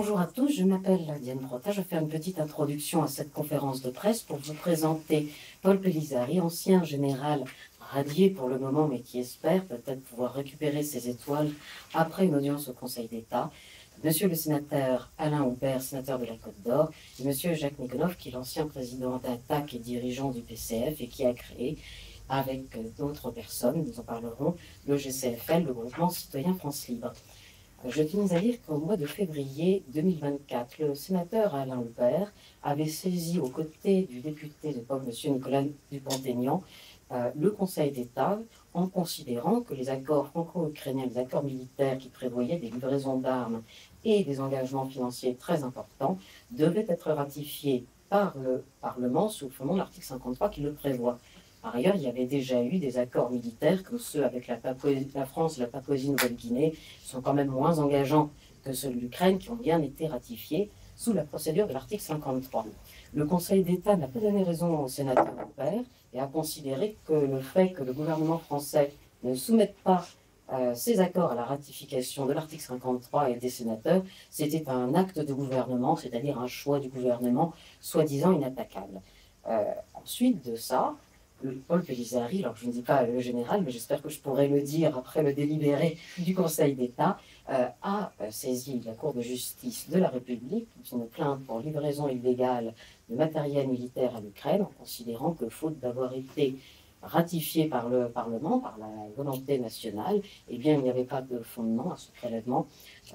Bonjour à tous, je m'appelle Diane Brotta. Je vais faire une petite introduction à cette conférence de presse pour vous présenter Paul Pellizzari, ancien général radié pour le moment, mais qui espère peut-être pouvoir récupérer ses étoiles après une audience au Conseil d'État. Monsieur le sénateur Alain Houpert, sénateur de la Côte d'Or, et monsieur Jacques Nikonov, qui est l'ancien président d'Attac et dirigeant du PCF et qui a créé, avec d'autres personnes, nous en parlerons, le GCFL, le Groupement Citoyen France Libre. Je tiens à dire qu'au mois de février 2024, le sénateur Alain Houpert avait saisi aux côtés du député de Paul, M. Nicolas Dupont-Aignan, le Conseil d'État en considérant que les accords franco-ukrainiens, les accords militaires qui prévoyaient des livraisons d'armes et des engagements financiers très importants devaient être ratifiés par le Parlement sous le fondement de l'article 53 qui le prévoit. Par ailleurs, il y avait déjà eu des accords militaires comme ceux avec la France et la Papouasie-Nouvelle-Guinée, qui sont quand même moins engageants que ceux de l'Ukraine, qui ont bien été ratifiés sous la procédure de l'article 53. Le Conseil d'État n'a pas donné raison au sénateur Houpert et a considéré que le fait que le gouvernement français ne soumette pas ces accords à la ratification de l'article 53 et des sénateurs, c'était un acte de gouvernement, c'est-à-dire un choix du gouvernement soi-disant inattaquable. Ensuite de ça, Paul Pellizzari, alors je ne dis pas le général, mais j'espère que je pourrai le dire après le délibéré du Conseil d'État, a saisi la Cour de justice de la République une plainte pour livraison illégale de matériel militaire à l'Ukraine, en considérant que, faute d'avoir été ratifié par le Parlement, par la volonté nationale, eh bien, il n'y avait pas de fondement à ce prélèvement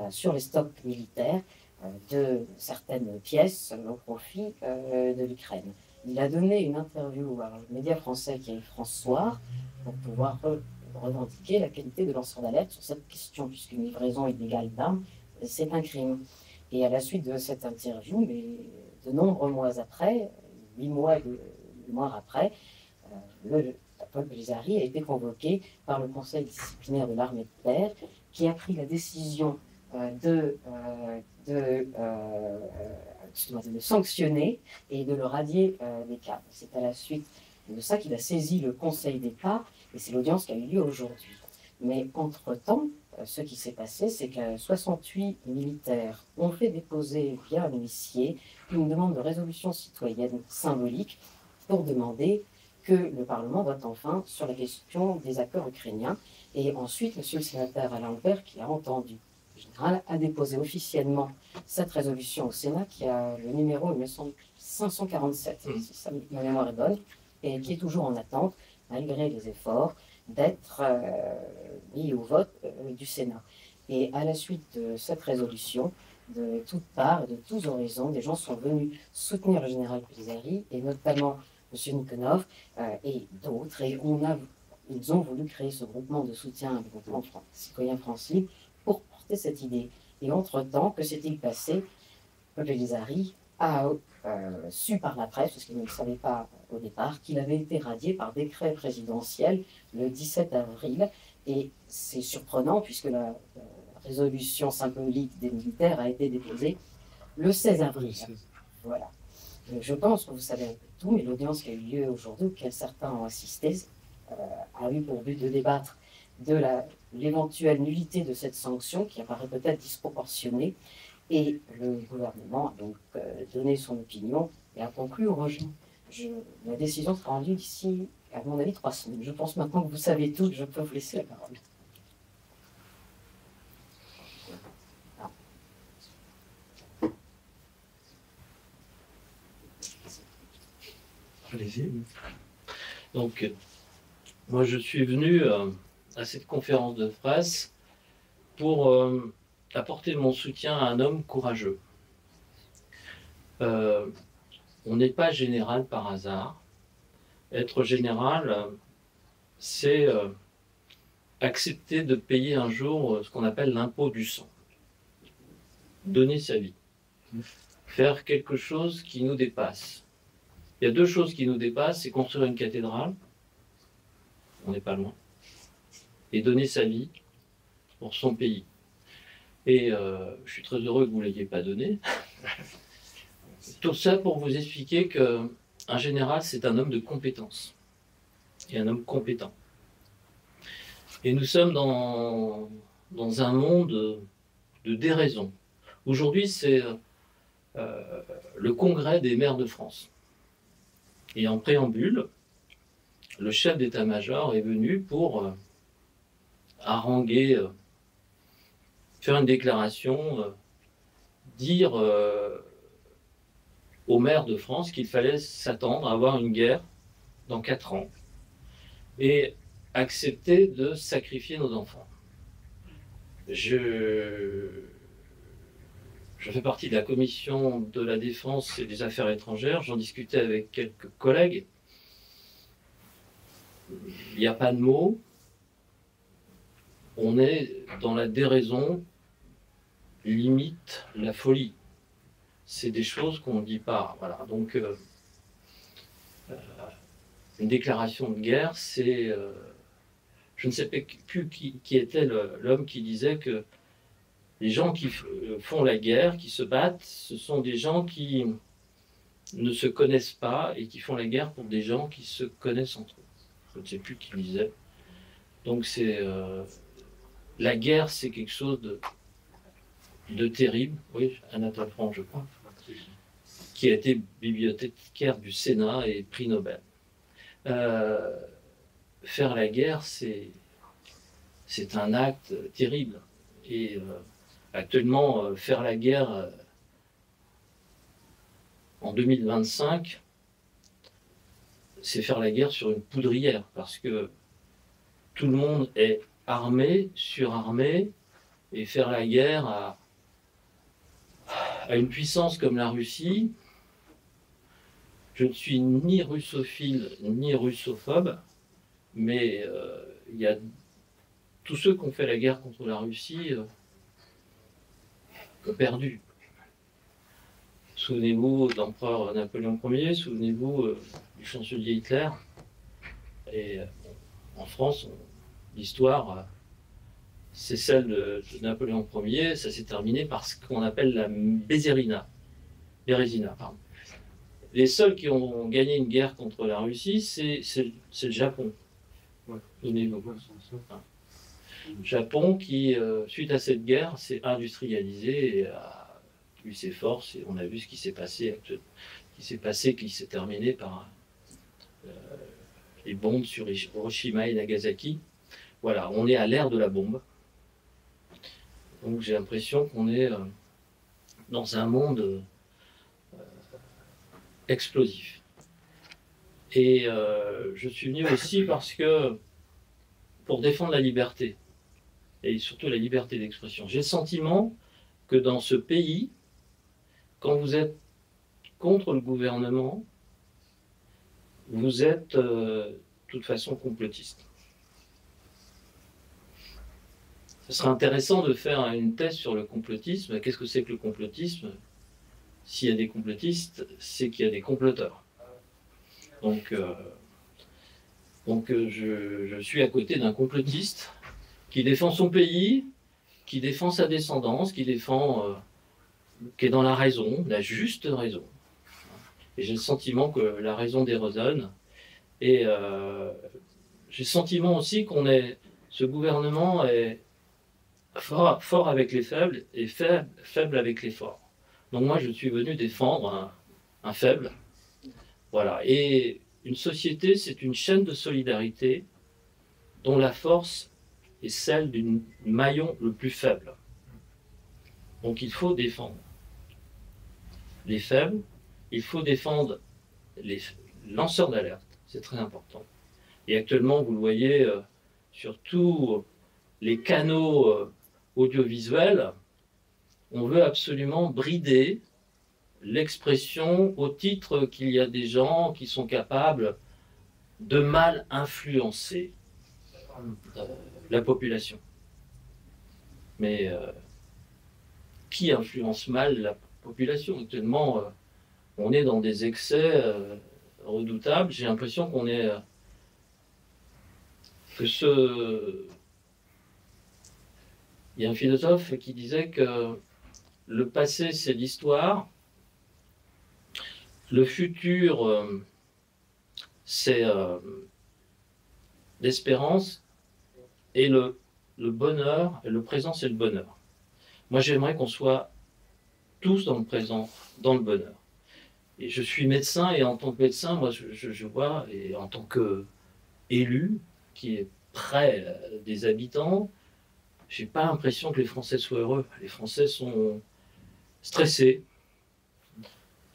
sur les stocks militaires de certaines pièces au profit de l'Ukraine. Il a donné une interview à un média français qui est France Soir pour pouvoir revendiquer la qualité de lanceur d'alerte sur cette question, puisqu'une livraison illégale d'armes, c'est un crime. Et à la suite de cette interview, mais de nombreux mois après, 8 mois après, Paul Pellizzari a été convoqué par le Conseil disciplinaire de l'armée de terre, qui a pris la décision de le sanctionner et de le radier des cadres. C'est à la suite de ça qu'il a saisi le Conseil d'État et c'est l'audience qui a eu lieu aujourd'hui. Mais entre-temps, ce qui s'est passé, c'est que 68 militaires ont fait déposer via un huissier une demande de résolution citoyenne symbolique pour demander que le Parlement vote enfin sur la question des accords ukrainiens. Et ensuite, monsieur le sénateur Alain Houpert, qui a entendu le général, a déposé officiellement cette résolution au Sénat, qui a le numéro, il me semble, 547, si ma mémoire est bonne, et qui est toujours en attente, malgré les efforts, d'être mis au vote du Sénat. Et à la suite de cette résolution, de toutes parts, de tous horizons, des gens sont venus soutenir le général Pellizzari, et notamment M. Nikonov et d'autres, et ils ont voulu créer ce groupement de soutien, le groupement Citoyen France Libre, pour porter cette idée. Et entre-temps, que s'est-il passé? Paul Pellizzari a su par la presse, parce qu'il ne le savait pas au départ, qu'il avait été radié par décret présidentiel le 17 avril. Et c'est surprenant, puisque la résolution symbolique des militaires a été déposée le 16 avril. Voilà. Je pense que vous savez un peu tout, mais l'audience qui a eu lieu aujourd'hui, auquel certains ont assisté, a eu pour but de débattre de l'éventuelle nullité de cette sanction qui apparaît peut-être disproportionnée. Et le gouvernement a donc donné son opinion et a conclu au rejet. La décision sera rendue d'ici, à mon avis, 3 semaines. Je pense maintenant que vous savez tout, je peux vous laisser la parole. Allez-y. Donc, moi, je suis venu à cette conférence de presse pour apporter mon soutien à un homme courageux. On n'est pas général par hasard. Être général, c'est accepter de payer un jour ce qu'on appelle l'impôt du sang. Donner sa vie. Faire quelque chose qui nous dépasse. Il y a 2 choses qui nous dépassent, c'est construire une cathédrale, on n'est pas loin, et donner sa vie pour son pays. Et je suis très heureux que vous ne l'ayez pas donné. Tout ça pour vous expliquer qu'un général, c'est un homme de compétence, et un homme compétent. Et nous sommes dans un monde de déraison, Aujourd'hui, c'est le congrès des maires de France. Et en préambule, le chef d'état-major est venu pour haranguer, faire une déclaration, dire aux maires de France qu'il fallait s'attendre à avoir une guerre dans 4 ans et accepter de sacrifier nos enfants. Je fais partie de la commission de la Défense et des Affaires étrangères, j'en discutais avec quelques collègues. Il n'y a pas de mots, on est dans la déraison, limite la folie. C'est des choses qu'on ne dit pas. Voilà. Donc, une déclaration de guerre, c'est... je ne sais plus qui était l'homme qui disait que les gens qui font la guerre, qui se battent, ce sont des gens qui ne se connaissent pas et qui font la guerre pour des gens qui se connaissent entre eux. Je ne sais plus qui disait. Donc c'est la guerre, c'est quelque chose de terrible. Oui, Anatole France, je crois, qui a été bibliothécaire du Sénat et prix Nobel. Faire la guerre, c'est un acte terrible. Et actuellement, faire la guerre en 2025, c'est faire la guerre sur une poudrière, parce que tout le monde est armé, surarmé, et faire la guerre à une puissance comme la Russie. Je ne suis ni russophile ni russophobe, mais il y a tous ceux qui ont fait la guerre contre la Russie ont perdu. Souvenez-vous de l'empereur Napoléon Ier, souvenez-vous du chancelier Hitler. Et en France, l'histoire, c'est celle de Napoléon Ier, ça s'est terminé par ce qu'on appelle la Bérésina. Pardon. Les seuls qui ont gagné une guerre contre la Russie, c'est le Japon. Ouais. Souvenez-vous. Le Japon qui, suite à cette guerre, s'est industrialisé et a eu ses forces, et on a vu ce qui s'est passé, qui s'est terminé par les bombes sur Hiroshima et Nagasaki. Voilà, on est à l'ère de la bombe. Donc j'ai l'impression qu'on est dans un monde explosif. Et je suis venu aussi parce que pour défendre la liberté, et surtout la liberté d'expression. J'ai le sentiment que dans ce pays, quand vous êtes contre le gouvernement, vous êtes de toute façon complotiste. Ce serait intéressant de faire une thèse sur le complotisme. Qu'est-ce que c'est que le complotisme? S'il y a des complotistes, c'est qu'il y a des comploteurs. Donc je suis à côté d'un complotiste qui défend son pays, qui défend sa descendance, qui est dans la raison, la juste raison. Et j'ai le sentiment que la raison déraisonne. Et j'ai le sentiment aussi ce gouvernement est fort avec les faibles et faible avec les forts. Donc moi, je suis venu défendre un faible. Voilà. Et une société, c'est une chaîne de solidarité dont la force est celle du maillon le plus faible. Donc il faut défendre les faibles, il faut défendre les lanceurs d'alerte, c'est très important. Et actuellement, vous le voyez, sur tous les canaux audiovisuels, on veut absolument brider l'expression au titre qu'il y a des gens qui sont capables de mal influencer la population. Mais qui influence mal la population? Actuellement, on est dans des excès redoutables. J'ai l'impression qu'on est... Il y a un philosophe qui disait que le passé, c'est l'histoire. Le futur, c'est l'espérance. Et le bonheur, et le présent, c'est le bonheur. Moi, j'aimerais qu'on soit tous dans le présent, dans le bonheur. Et je suis médecin, et en tant que médecin, moi, je vois, et en tant qu'élu, qui est près des habitants, j'ai pas l'impression que les Français soient heureux. Les Français sont stressés.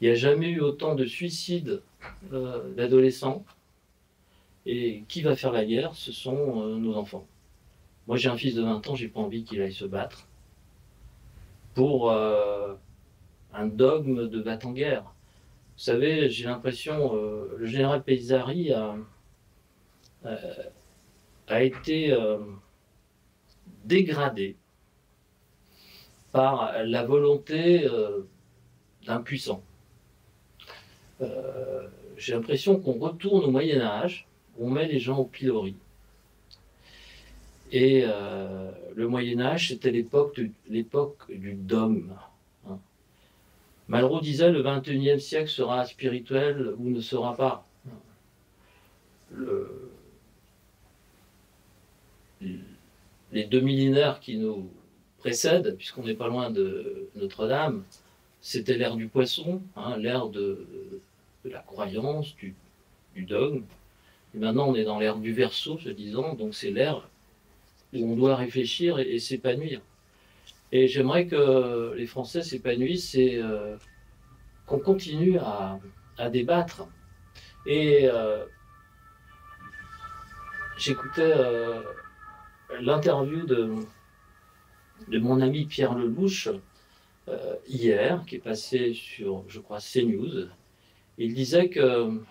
Il n'y a jamais eu autant de suicides d'adolescents. Et qui va faire la guerre? Ce sont nos enfants. Moi, j'ai un fils de 20 ans, j'ai pas envie qu'il aille se battre pour un dogme de va-t-en-guerre. Vous savez, j'ai l'impression, le général Pellizzari a été dégradé par la volonté d'un puissant. J'ai l'impression qu'on retourne au Moyen-Âge, où on met les gens au pilori. Et le Moyen-Âge, c'était l'époque du dogme. Hein. Malraux disait, le XXIe siècle sera spirituel ou ne sera pas. Les 2 millénaires qui nous précèdent, puisqu'on n'est pas loin de Notre-Dame, c'était l'ère du poisson, hein, l'ère de la croyance, du dogme. Et maintenant, on est dans l'ère du Verseau, se disant, donc c'est l'ère où on doit réfléchir et s'épanouir. Et j'aimerais que les Français s'épanouissent et qu'on continue à débattre. Et j'écoutais l'interview de mon ami Pierre Lelouch hier, qui est passé sur, je crois, CNews. Il disait que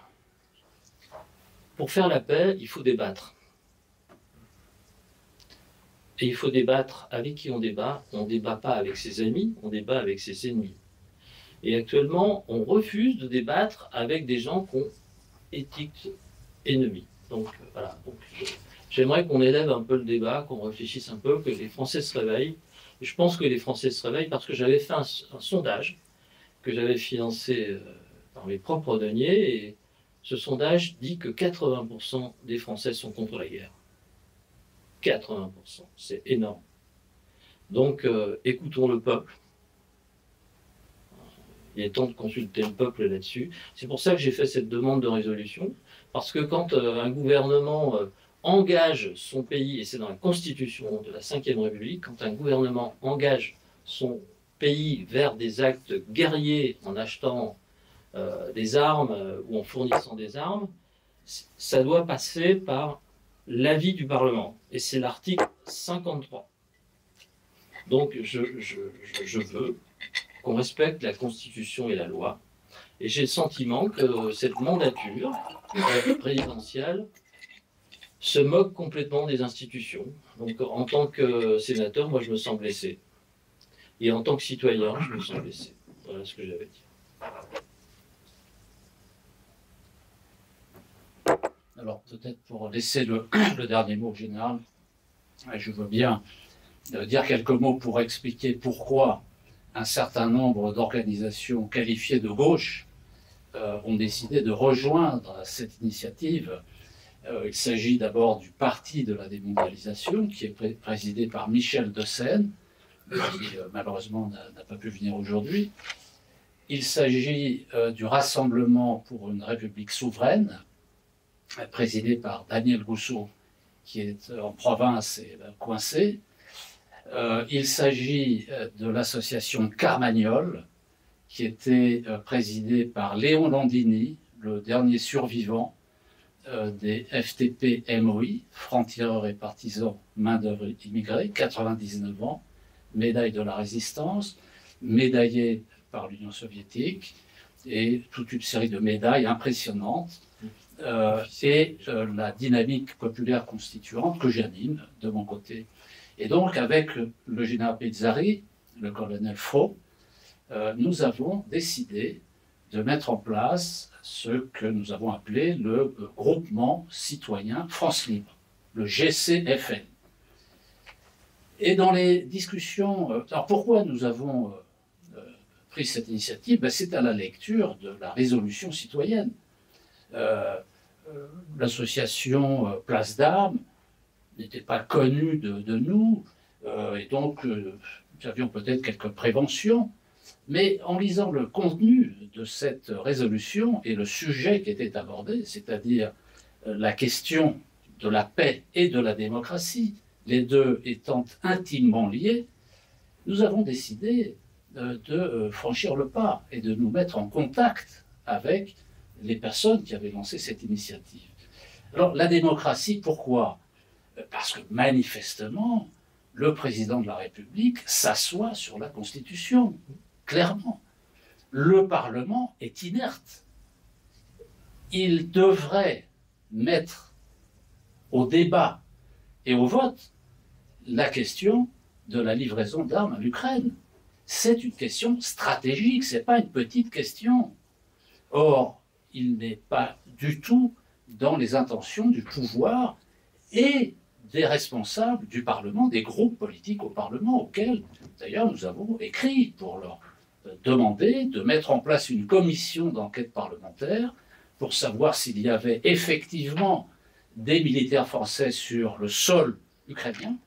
pour faire la paix, il faut débattre. Et il faut débattre avec qui on débat. On ne débat pas avec ses amis, on débat avec ses ennemis. Et actuellement, on refuse de débattre avec des gens qui ont éthique ennemie. Donc voilà. Donc, j'aimerais qu'on élève un peu le débat, qu'on réfléchisse un peu, que les Français se réveillent. Et je pense que les Français se réveillent parce que j'avais fait un sondage que j'avais financé par mes propres deniers. Et ce sondage dit que 80% des Français sont contre la guerre. 80%, c'est énorme. Donc, écoutons le peuple. Il est temps de consulter le peuple là-dessus. C'est pour ça que j'ai fait cette demande de résolution, parce que quand un gouvernement engage son pays, et c'est dans la Constitution de la Ve République, quand un gouvernement engage son pays vers des actes guerriers en achetant des armes ou en fournissant des armes, ça doit passer par l'avis du Parlement. Et c'est l'article 53. Donc je veux qu'on respecte la Constitution et la loi. Et j'ai le sentiment que cette mandature présidentielle se moque complètement des institutions. Donc en tant que sénateur, moi je me sens blessé. Et en tant que citoyen, je me sens blessé. Voilà ce que j'avais à dire. Alors peut-être pour laisser le dernier mot au général, je veux bien dire quelques mots pour expliquer pourquoi un certain nombre d'organisations qualifiées de gauche ont décidé de rejoindre cette initiative. Il s'agit d'abord du Parti de la démondialisation, qui est présidé par Michel Dessaigne, qui malheureusement n'a pas pu venir aujourd'hui. Il s'agit du Rassemblement pour une République souveraine, présidé par Daniel Gousseau, qui est en province et coincé. Il s'agit de l'association Carmagnole, qui était présidée par Léon Landini, le dernier survivant des FTP-MOI, francs-tireurs et partisans main-d'œuvre immigrée, 99 ans, médaille de la résistance, médaillé par l'Union soviétique, et toute une série de médailles impressionnantes. Et la dynamique populaire constituante que j'anime de mon côté. Et donc, avec le général Pellizzari, le colonel Faux, nous avons décidé de mettre en place ce que nous avons appelé le groupement citoyen France Libre, le GCFL. Et dans les discussions, alors pourquoi nous avons pris cette initiative? C'est à la lecture de la résolution citoyenne. L'association Place d'Armes n'était pas connue de nous, et donc nous avions peut-être quelques préventions, Mais en lisant le contenu de cette résolution et le sujet qui était abordé, c'est-à-dire la question de la paix et de la démocratie, les deux étant intimement liés, nous avons décidé de franchir le pas et de nous mettre en contact avec les personnes qui avaient lancé cette initiative. Alors, la démocratie, pourquoi? Parce que manifestement, le président de la République s'assoit sur la Constitution, clairement. Le Parlement est inerte. Il devrait mettre au débat et au vote la question de la livraison d'armes à l'Ukraine. C'est une question stratégique, ce n'est pas une petite question. Or, il n'est pas du tout dans les intentions du pouvoir et des responsables du Parlement, des groupes politiques au Parlement, auxquels d'ailleurs nous avons écrit pour leur demander de mettre en place une commission d'enquête parlementaire pour savoir s'il y avait effectivement des militaires français sur le sol ukrainien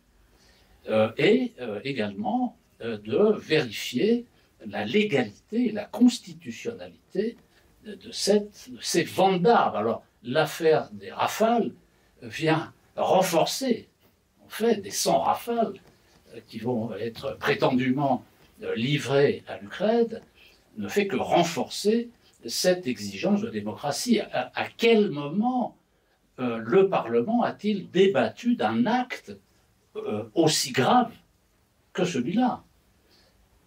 et également de vérifier la légalité et la constitutionnalité de ces ventes d'armes. Alors, l'affaire des Rafales vient renforcer, en fait, des 100 Rafales qui vont être prétendument livrés à l'Ukraine, ne fait que renforcer cette exigence de démocratie. À quel moment le Parlement a-t-il débattu d'un acte aussi grave que celui-là?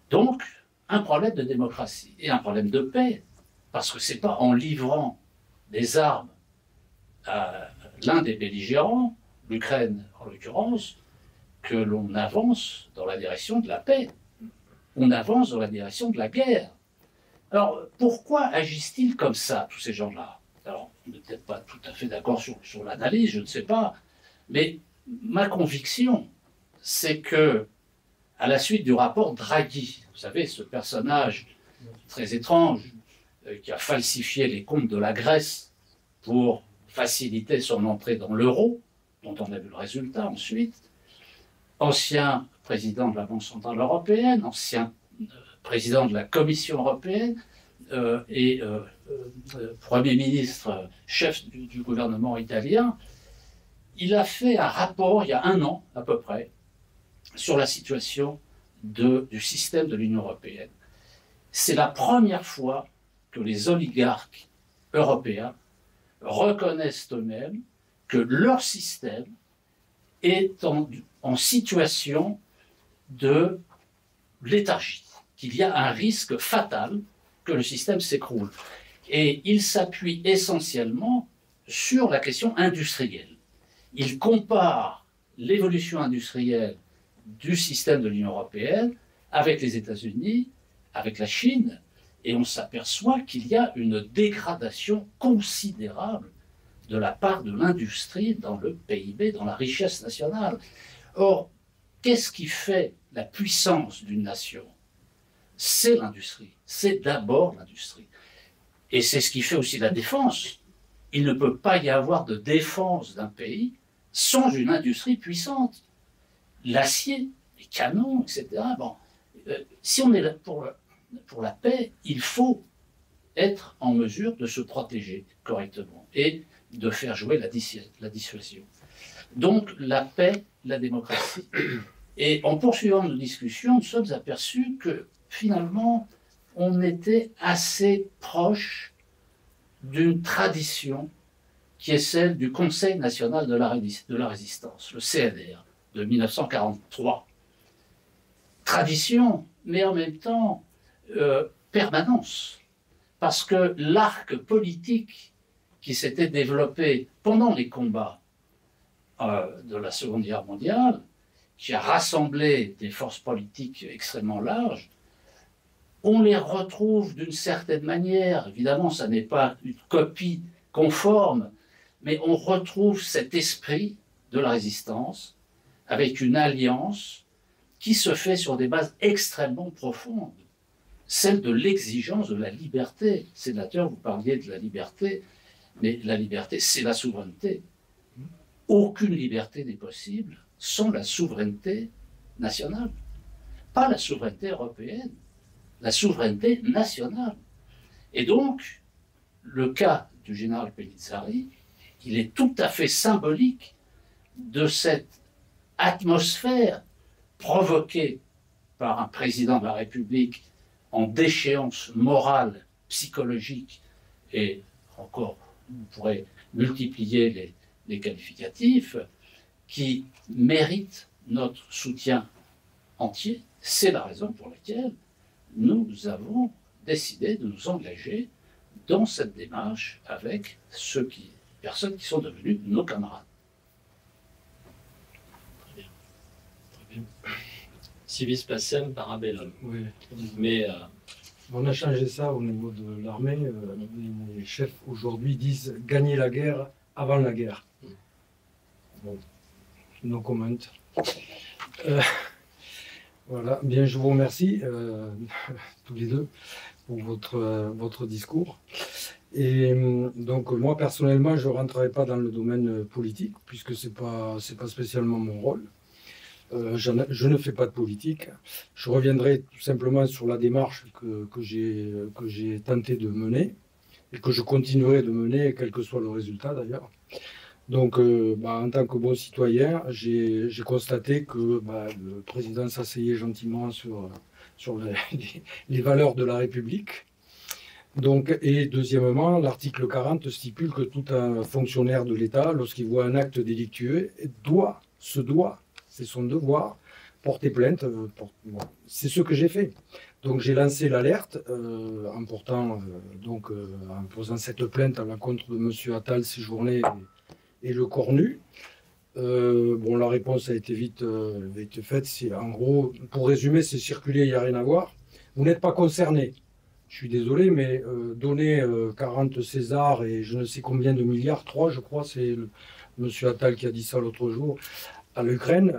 Donc, un problème de démocratie et un problème de paix, parce que ce n'est pas en livrant des armes à l'un des belligérants, l'Ukraine en l'occurrence, que l'on avance dans la direction de la paix. On avance dans la direction de la guerre. Alors, pourquoi agissent-ils comme ça, tous ces gens-là? Alors, on n'est peut-être pas tout à fait d'accord sur l'analyse, je ne sais pas, mais ma conviction, c'est que, à la suite du rapport Draghi, vous savez, ce personnage très étrange qui a falsifié les comptes de la Grèce pour faciliter son entrée dans l'euro, dont on a vu le résultat ensuite, ancien président de la Banque centrale européenne, ancien président de la Commission européenne et Premier ministre, chef du gouvernement italien, il a fait un rapport il y a un an à peu près sur la situation du système de l'Union européenne. C'est la première fois que les oligarques européens reconnaissent eux-mêmes que leur système est en situation de léthargie, qu'il y a un risque fatal que le système s'écroule. Et il s'appuie essentiellement sur la question industrielle. Il compare l'évolution industrielle du système de l'Union européenne avec les États-Unis, avec la Chine, et on s'aperçoit qu'il y a une dégradation considérable de la part de l'industrie dans le PIB, dans la richesse nationale. Or, qu'est-ce qui fait la puissance d'une nation? C'est l'industrie, c'est d'abord l'industrie. Et c'est ce qui fait aussi la défense. Il ne peut pas y avoir de défense d'un pays sans une industrie puissante. L'acier, les canons, etc. Bon, si on est là pour la paix, il faut être en mesure de se protéger correctement et de faire jouer la dissuasion. Donc la paix, la démocratie. Et en poursuivant nos discussions, nous sommes aperçus que finalement, on était assez proche d'une tradition qui est celle du Conseil national de la résistance, le CNR, de 1943. Tradition, mais en même temps permanence, parce que l'arc politique qui s'était développé pendant les combats de la Seconde Guerre mondiale, qui a rassemblé des forces politiques extrêmement larges, on les retrouve d'une certaine manière. Évidemment, ça n'est pas une copie conforme, mais on retrouve cet esprit de la résistance avec une alliance qui se fait sur des bases extrêmement profondes, celle de l'exigence de la liberté. Sénateur, vous parliez de la liberté, mais la liberté, c'est la souveraineté. Aucune liberté n'est possible sans la souveraineté nationale, pas la souveraineté européenne. la souveraineté nationale. Et donc, le cas du général Pellizzari, il est tout à fait symbolique de cette atmosphère provoquée par un président de la République en déchéance morale, psychologique, et encore, on pourrait multiplier les qualificatifs, qui mérite notre soutien entier. C'est la raison pour laquelle nous avons décidé de nous engager dans cette démarche avec personnes qui sont devenues nos camarades. Très bien. Très bien. Civis pacem parabellum. Oui. Mais On a changé ça au niveau de l'armée. Les chefs aujourd'hui disent gagner la guerre avant la guerre. Bon, no comment. Voilà, bien, je vous remercie tous les deux pour votre discours. Et donc moi personnellement, je ne rentrerai pas dans le domaine politique puisque c'est pas spécialement mon rôle. Je ne fais pas de politique. Je reviendrai tout simplement sur la démarche que j'ai tenté de mener et que je continuerai de mener, quel que soit le résultat d'ailleurs. Donc, en tant que bon citoyen, j'ai constaté que le président s'asseyait gentiment sur les valeurs de la République. Donc, et deuxièmement, l'article 40 stipule que tout un fonctionnaire de l'État, lorsqu'il voit un acte délictueux, c'est son devoir, porter plainte. C'est ce que j'ai fait. Donc j'ai lancé l'alerte en posant cette plainte à l'encontre de M. Attal séjourné et le Cornu. La réponse a été vite faite. En gros, pour résumer, c'est circulé, il n'y a rien à voir. Vous n'êtes pas concerné. Je suis désolé, mais donner 40 Césars et je ne sais combien de milliards, 3 je crois, c'est M. Attal qui a dit ça l'autre jour, à l'Ukraine,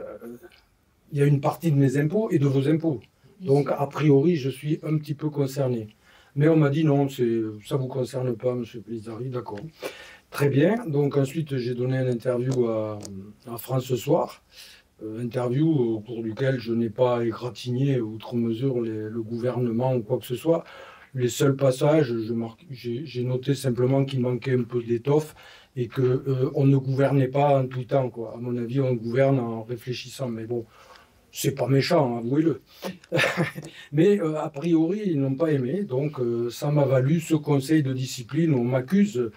il y a une partie de mes impôts et de vos impôts. Donc, a priori, je suis un petit peu concerné. Mais on m'a dit non, ça ne vous concerne pas, M. Pellizzari, d'accord. Très bien. Donc, ensuite, j'ai donné une interview à France ce soir. Interview au cours duquel je n'ai pas égratigné outre mesure le gouvernement ou quoi que ce soit. Les seuls passages, j'ai noté simplement qu'il manquait un peu d'étoffe et qu'on ne gouvernait pas en tout temps, quoi. À mon avis, on gouverne en réfléchissant. Mais bon, c'est pas méchant, avouez-le. Mais a priori, ils n'ont pas aimé. Donc, ça m'a valu ce conseil de discipline. On m'accuse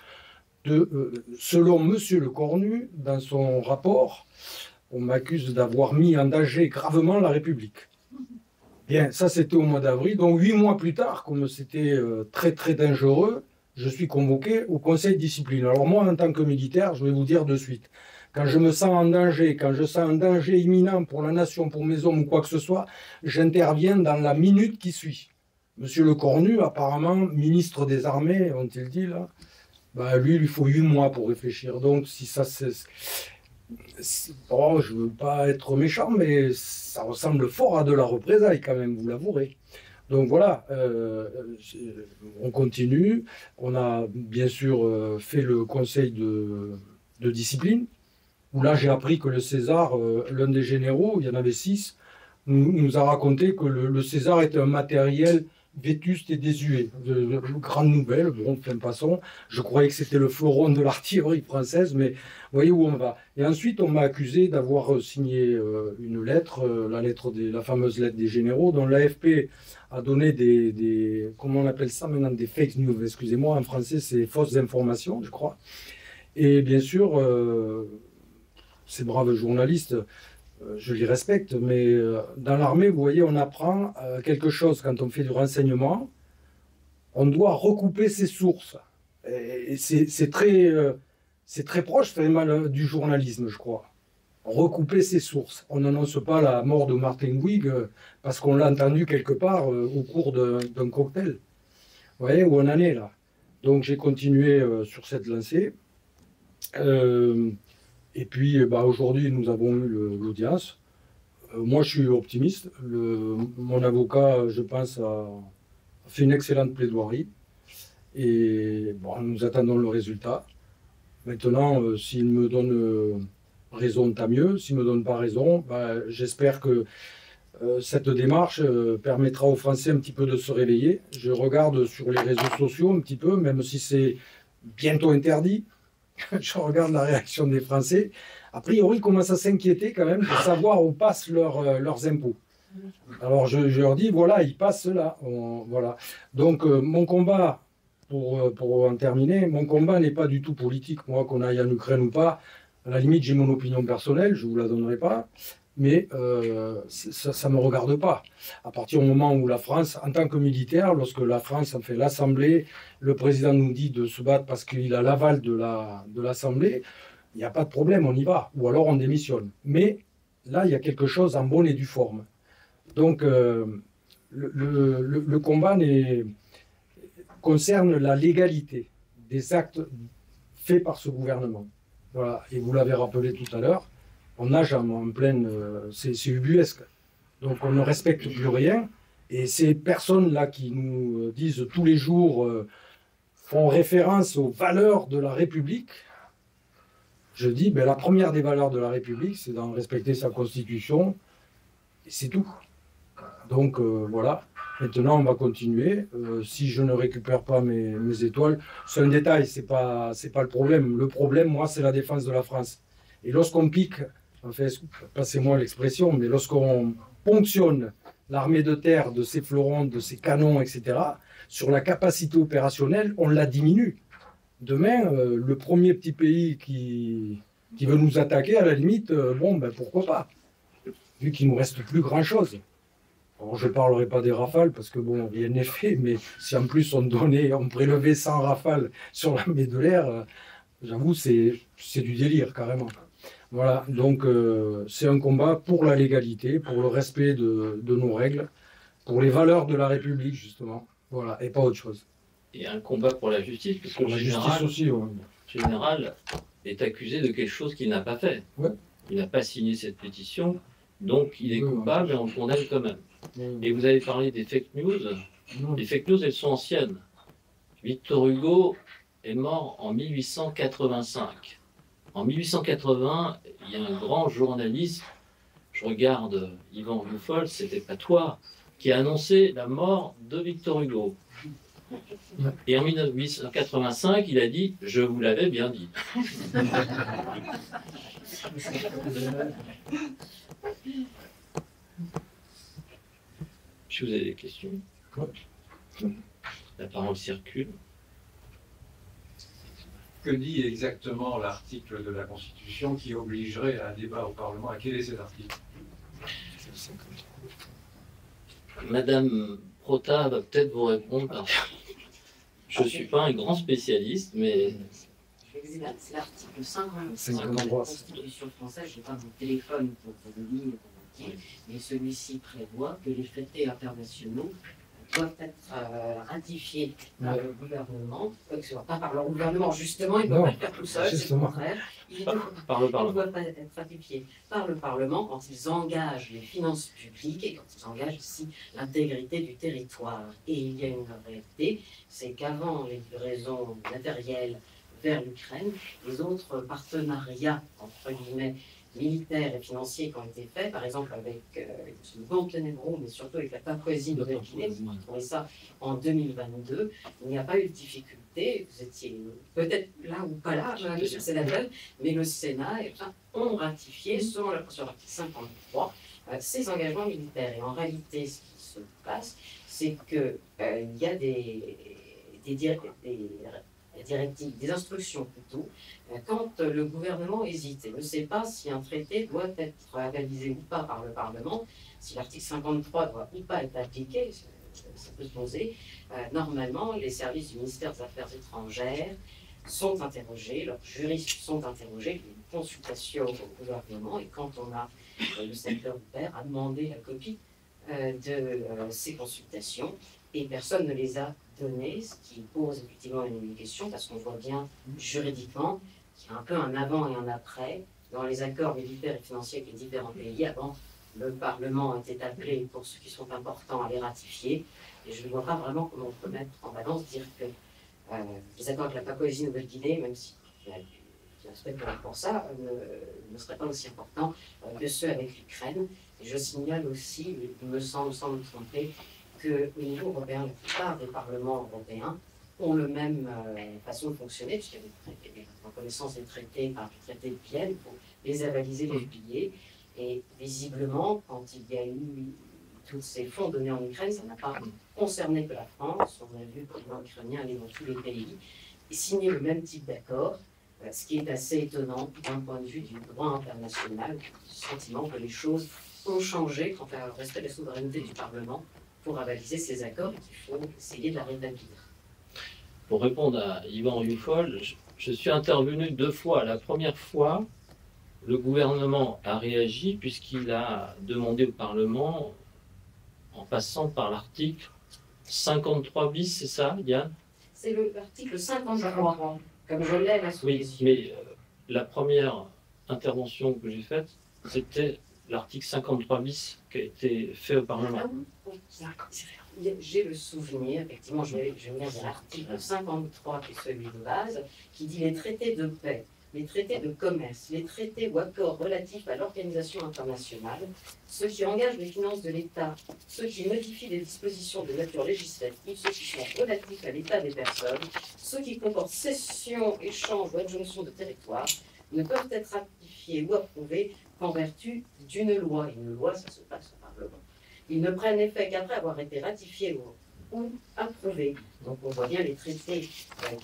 selon M. Le Cornu, dans son rapport, on m'accuse d'avoir mis en danger gravement la République. Bien, ça c'était au mois d'avril. Donc 8 mois plus tard, comme c'était très très dangereux, je suis convoqué au conseil de discipline. Alors moi, en tant que militaire, je vais vous dire de suite, quand je me sens en danger, quand je sens un danger imminent pour la nation, pour mes hommes ou quoi que ce soit, j'interviens dans la minute qui suit. Monsieur Le Cornu, apparemment, ministre des Armées, ont-ils dit là, lui, il lui faut 8 mois pour réfléchir. Donc si ça c'est... Bon, je ne veux pas être méchant, mais ça ressemble fort à de la représailles quand même, vous l'avouerez. Donc voilà, on continue. On a bien sûr fait le conseil de discipline, où là j'ai appris que le César, l'un des généraux, il y en avait 6, nous a raconté que le César était un matériel vétuste et désuet. Grande nouvelle, bon, enfin passons. Je croyais que c'était le fleuron de l'artillerie française, mais voyez où on va. Et ensuite, on m'a accusé d'avoir signé une lettre, la fameuse lettre des généraux, dont l'AFP a donné comment on appelle ça maintenant, des fake news, excusez-moi, en français c'est fausses informations, je crois. Et bien sûr, ces braves journalistes, je les respecte, mais dans l'armée, vous voyez, on apprend quelque chose quand on fait du renseignement. On doit recouper ses sources. Et c'est très proche du journalisme, je crois. Recouper ses sources. On n'annonce pas la mort de Martin Bouygues parce qu'on l'a entendu quelque part au cours d'un cocktail. Vous voyez où on en est là. Donc j'ai continué sur cette lancée. Et puis aujourd'hui, nous avons eu l'audience. Moi, je suis optimiste. Mon avocat, je pense, a fait une excellente plaidoirie. Et bon, nous attendons le résultat. Maintenant, s'il me donne raison, tant mieux. S'il ne me donne pas raison, j'espère que Cette démarche permettra aux Français un petit peu de se réveiller. Je regarde sur les réseaux sociaux un petit peu, même si c'est bientôt interdit. Je regarde la réaction des Français. A priori, ils commencent à s'inquiéter quand même de savoir où passent leurs impôts. Alors je leur dis, voilà, ils passent là. Voilà. Donc mon combat, pour en terminer, mon combat n'est pas du tout politique. Moi, qu'on aille en Ukraine ou pas, à la limite, j'ai mon opinion personnelle, je ne vous la donnerai pas. Mais ça ne me regarde pas. À partir du moment où la France, en tant que militaire, lorsque la France a fait l'Assemblée, le président nous dit de se battre parce qu'il a l'aval de l'Assemblée, il n'y a pas de problème, on y va. Ou alors on démissionne. Mais là, il y a quelque chose en bonne et due forme. Donc, le combat concerne la légalité des actes faits par ce gouvernement. Voilà. Et vous l'avez rappelé tout à l'heure, on nage en pleine... c'est ubuesque. Donc on ne respecte plus rien. Et ces personnes-là qui nous disent tous les jours, font référence aux valeurs de la République, je dis, ben, la première des valeurs de la République, c'est d'en respecter sa Constitution. Et c'est tout. Donc voilà. Maintenant, on va continuer. Si je ne récupère pas mes étoiles, c'est un détail, c'est pas le problème. Le problème, moi, c'est la défense de la France. Et lorsqu'on pique, enfin, passez-moi l'expression, mais lorsqu'on ponctionne l'armée de terre de ses fleurons, de ses canons, etc., sur la capacité opérationnelle, on la diminue. Demain, le premier petit pays qui veut nous attaquer, à la limite, bon, ben, pourquoi pas, vu qu'il ne nous reste plus grand-chose. Alors, je ne parlerai pas des rafales, parce que bon, rien n'est fait, mais si en plus on prélevait 100 rafales sur l'armée de l'air, j'avoue, c'est du délire, carrément. Voilà, donc c'est un combat pour la légalité, pour le respect de nos règles, pour les valeurs de la République, justement. Voilà, et pas autre chose. Et un combat pour la justice, parce que Pour la justice aussi, ouais. Le général est accusé de quelque chose qu'il n'a pas fait. Ouais. Il n'a pas signé cette pétition, donc il est coupable, mais on le condamne quand même. Et vous avez parlé des fake news. Les fake news, elles sont anciennes. Victor Hugo est mort en 1885. En 1880, il y a un grand journaliste, je regarde Yvan Rioufol, c'était pas toi, qui a annoncé la mort de Victor Hugo. Et en 1885, il a dit « Je vous l'avais bien dit ». Si vous avez des questions, la parole circule. Que dit exactement l'article de la Constitution qui obligerait à un débat au Parlement? Quel est cet article? Madame Prota va peut-être vous répondre. Je ne suis pas un grand spécialiste, mais... C'est l'article 53 de la Constitution française. Je n'ai pas mon téléphone pour vous le lire, mais celui-ci prévoit que les traités internationaux doivent être ratifiés par le gouvernement, pas par le gouvernement, justement, ils ne doivent pas le faire tout seul, c'est le contraire. Ils doivent pas être ratifiés par le Parlement quand ils engagent les finances publiques et quand ils engagent aussi l'intégrité du territoire. Et il y a une réalité, c'est qu'avant les livraisons matérielles vers l'Ukraine, les autres partenariats, entre guillemets, militaires et financiers qui ont été faits, par exemple avec le Monténégro, mais surtout avec la Papouasie-Nouvelle-Guinée, vous trouvez ça en 2022, il n'y a pas eu de difficulté, vous étiez peut-être là ou pas là, monsieur le sénateur, mais le Sénat et ont ratifié, selon la procédure article 53, ces engagements militaires. Et en réalité, ce qui se passe, c'est qu'il y a des directives, des instructions plutôt, quand le gouvernement hésite et ne sait pas si un traité doit être analysé ou pas par le Parlement, si l'article 53 doit ou pas être appliqué, ça peut se poser, normalement les services du ministère des Affaires étrangères sont interrogés, leurs juristes sont interrogés, il y a une consultation au gouvernement, et quand on a, le sénateur Huppert a demandé la copie de ces consultations, et personne ne les a données, ce qui pose effectivement une question, parce qu'on voit bien juridiquement qu'il y a un peu un avant et un après dans les accords militaires et financiers avec les différents pays. Avant, le Parlement était appelé pour ceux qui sont importants à les ratifier, et je ne vois pas vraiment comment on peut mettre en balance, dire que les accords avec la Papouasie-Nouvelle-Guinée, même si il y a du respect pour ça, ne seraient pas aussi importants que ceux avec l'Ukraine. Et je signale aussi, il me semble, sans me tromper, qu'au niveau européen, la plupart des parlements européens ont le même façon de fonctionner, puisqu'il y a des reconnaissances des traités par le traité de Vienne, pour les avaliser, les publier. Et visiblement, quand il y a eu tous ces fonds donnés en Ukraine, ça n'a pas concerné que la France. On a vu le président ukrainien aller dans tous les pays et signer le même type d'accord, ce qui est assez étonnant d'un point de vue du droit international, du sentiment que les choses ont changé quant au respect de la souveraineté du Parlement pour avaliser ces accords et qu'il faut essayer de la rétablir. Pour répondre à Yvan Rioufol, je suis intervenu 2 fois. La première fois, le gouvernement a réagi puisqu'il a demandé au Parlement, en passant par l'article 53 bis, c'est ça, Yann? C'est l'article 53, comme je l'ai là sous les Oui, yeux. mais la première intervention que j'ai faite, c'était l'article 53 bis qui a été fait au Parlement. Ah oui, j'ai le souvenir, effectivement, je viens de l'article 53, qui est celui de base, qui dit les traités de paix, les traités de commerce, les traités ou accords relatifs à l'organisation internationale, ceux qui engagent les finances de l'État, ceux qui modifient des dispositions de nature législative, ceux qui sont relatifs à l'état des personnes, ceux qui comportent cession, échange ou adjonction de territoire, ne peuvent être ratifiés ou approuvés qu'en vertu d'une loi. Une loi, ça se passe au Parlement. Ils ne prennent effet qu'après avoir été ratifiés ou approuvés. Donc on voit bien les traités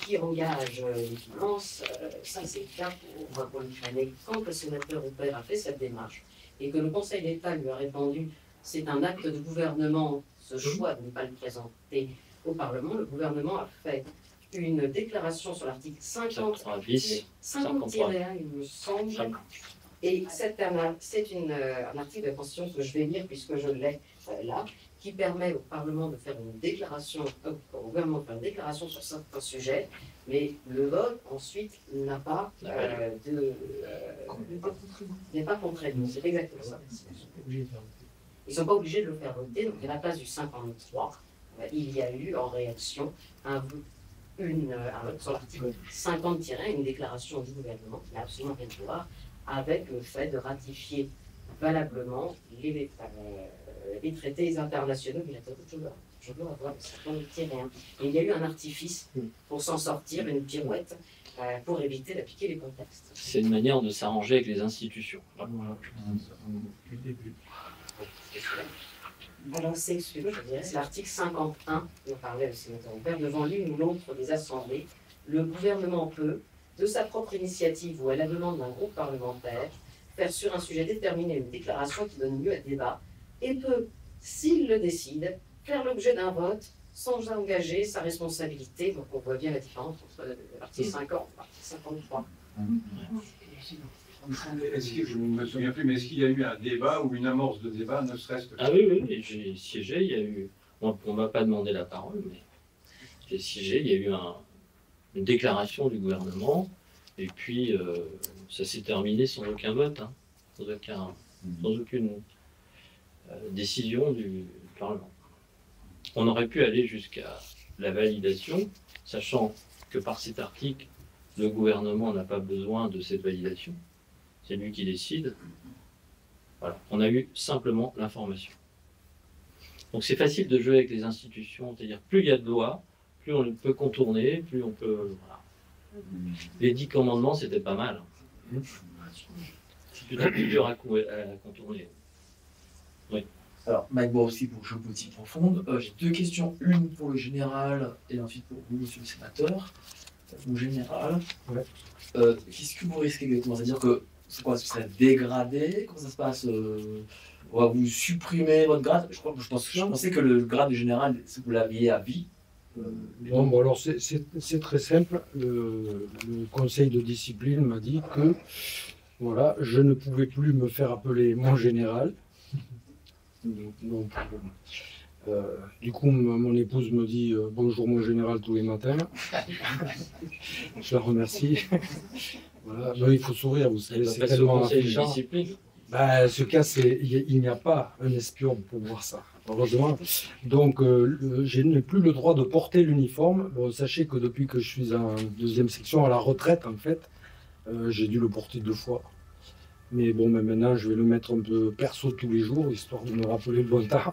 qui engagent les finances. Ça, c'est le cas pour l'Ukraine. Quand le sénateur Huppert a fait cette démarche et que le Conseil d'État lui a répondu c'est un acte de gouvernement, ce choix de ne pas le présenter au Parlement, le gouvernement a fait une déclaration sur l'article 50-1, il me semble. Et c'est un article de la Constitution que je vais lire puisque je l'ai là, qui permet au Parlement de faire une déclaration, au gouvernement de faire une déclaration sur certains sujets, mais le vote ensuite n'a pas n'est pas contraignant. C'est exactement ça. Ils ne sont pas obligés de le faire voter, donc à la place du 53, il y a eu en réaction un vote sur l'article 50-1, une déclaration du gouvernement qui n'a absolument rien à voir avec le fait de ratifier valablement les traités internationaux bilatéraux. Je veux avoir le 50-1. Et il y a eu un artifice pour s'en sortir, une pirouette, pour éviter d'appliquer les contextes. C'est une manière de s'arranger avec les institutions. Voilà, du début. Alors c'est l'article 51, dont parlait le sénateur Huppert, devant l'une ou l'autre des assemblées, le gouvernement peut, de sa propre initiative ou à la demande d'un groupe parlementaire, faire sur un sujet déterminé une déclaration qui donne lieu à débat et peut, s'il le décide, faire l'objet d'un vote sans engager sa responsabilité. Donc on voit bien la différence entre l'article 50 et l'article 53. Est-ce que, je ne me souviens plus, mais est-ce qu'il y a eu un débat ou une amorce de débat, ne serait-ce que... Ah oui, j'ai siégé, il y a eu... on ne m'a pas demandé la parole, mais j'ai siégé, il y a eu une déclaration du gouvernement, et puis ça s'est terminé sans aucun vote, hein, sans aucune décision du Parlement. On aurait pu aller jusqu'à la validation, sachant que par cet article, le gouvernement n'a pas besoin de cette validation. C'est lui qui décide. Voilà. On a eu simplement l'information. Donc c'est facile de jouer avec les institutions, c'est-à-dire plus il y a de lois, plus on peut contourner, plus on peut... Voilà. Les 10 commandements, c'était pas mal. C'est peut-être plus dur à contourner. Oui. Alors, Mike Borowski pour Géopolitique Profonde. J'ai 2 questions, une pour le général et ensuite pour vous, monsieur le sénateur. Au général, ouais. Qu'est-ce que vous risquez exactement? C'est-à-dire que c'est quoi, ce serait dégradé? Comment ça se passe? On va vous supprimer votre grade? Je pensais que le grade de général, vous l'aviez à vie. Non, bon, alors c'est très simple. Le conseil de discipline m'a dit que voilà, je ne pouvais plus me faire appeler mon général. Donc, du coup, mon épouse me dit bonjour mon général tous les matins. Je la remercie. Voilà. Ben, il faut sourire, vous savez, c'est tellement affligeant. Ben, ce cas, il n'y a pas un espion pour voir ça, heureusement. Donc, je n'ai plus le droit de porter l'uniforme. Bon, sachez que depuis que je suis en 2e section, à la retraite, en fait, j'ai dû le porter 2 fois. Mais bon, mais maintenant, je vais le mettre un peu perso tous les jours, histoire de me rappeler le bon temps.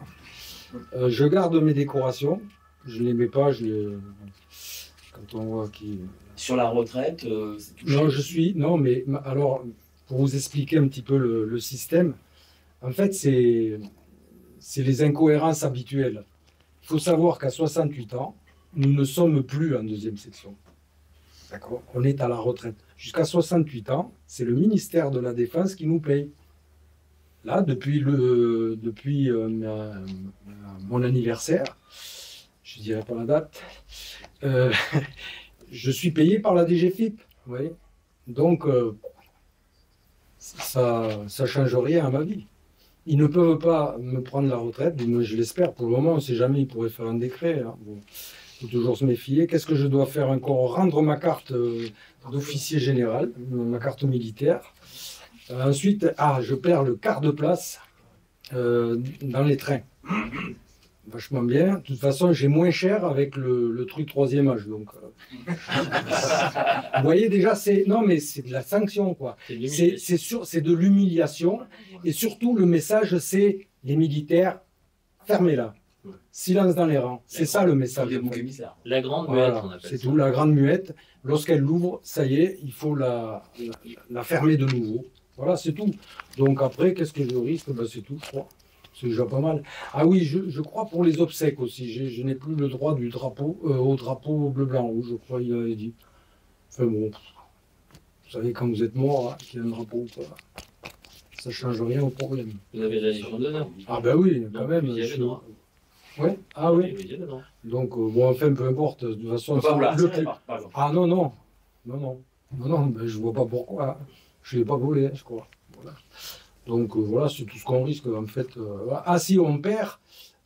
Je garde mes décorations. Je ne les mets pas, quand on voit qui... Sur la retraite, c'est touché. Non, Non, mais alors, pour vous expliquer un petit peu le système, en fait, c'est les incohérences habituelles. Il faut savoir qu'à 68 ans, nous ne sommes plus en deuxième section. D'accord? On est à la retraite. Jusqu'à 68 ans, c'est le ministère de la Défense qui nous paye. Là, depuis mon anniversaire, je ne dirai pas la date, je suis payé par la DGFiP. Vous voyez? Donc, ça ne change rien à ma vie. Ils ne peuvent pas me prendre la retraite, mais moi je l'espère. Pour le moment, on ne sait jamais, ils pourraient faire un décret. Hein. Bon, il faut toujours se méfier. Qu'est-ce que je dois faire encore? Rendre ma carte d'officier général, ma carte militaire. Ensuite, je perds le quart de place dans les trains. Vachement bien. De toute façon, j'ai moins cher avec le truc troisième âge. Donc, vous voyez déjà, non, mais c'est de la sanction, quoi. C'est sûr, c'est de l'humiliation. Et surtout, le message, c'est les militaires, fermez-la. Silence dans les rangs. C'est ça le message. La grande muette, voilà, on appelle c'est ça. tout, la grande muette. Lorsqu'elle l'ouvre, ça y est, il faut la fermer de nouveau. Voilà, c'est tout. Donc après, qu'est-ce que je risque? C'est tout, je crois. C'est déjà pas mal. Ah oui, je crois pour les obsèques aussi. Je n'ai plus le droit du drapeau, au drapeau bleu, blanc, rouge, je crois, il avait dit. Enfin bon, vous savez, quand vous êtes mort, hein, qu'il y a un drapeau ou pas, ça ne change rien au problème. Vous avez la Légion d'honneur. Ah ben oui, quand Donc, même. vous y avez le droit. Ouais. Ah oui. Vous y avez le droit. Donc, bon, enfin, peu importe. De toute façon, le plus... Ah non, non. Non, ben, je vois pas pourquoi. Je ne l'ai pas volé, je crois. Voilà. Donc voilà, c'est tout ce qu'on risque en fait. Voilà. Si on perd,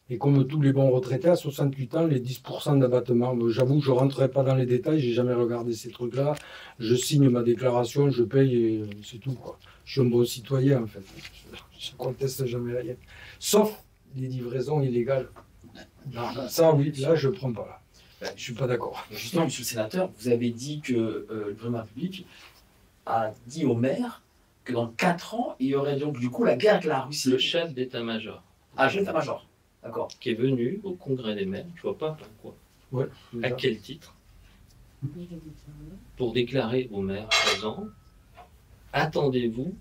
et comme tous les bons retraités, à 68 ans, les 10% d'abattement, j'avoue, je ne rentrerai pas dans les détails, j'ai jamais regardé ces trucs-là. Je signe ma déclaration, je paye et c'est tout, quoi. Je suis un bon citoyen en fait. Je ne conteste jamais rien. Sauf les livraisons illégales. Non, ça oui, là je ne prends pas. Là. Je ne suis pas d'accord. Justement, monsieur le sénateur, vous avez dit que le président de la République a dit au maire que dans 4 ans, il y aurait donc du coup la guerre avec la Russie. Le chef d'état-major. Ah, chef d'état-major. D'accord. Qui est venu au congrès des maires, je ne vois pas pourquoi. Ouais, à quel titre? Pour déclarer aux maires présents, attendez-vous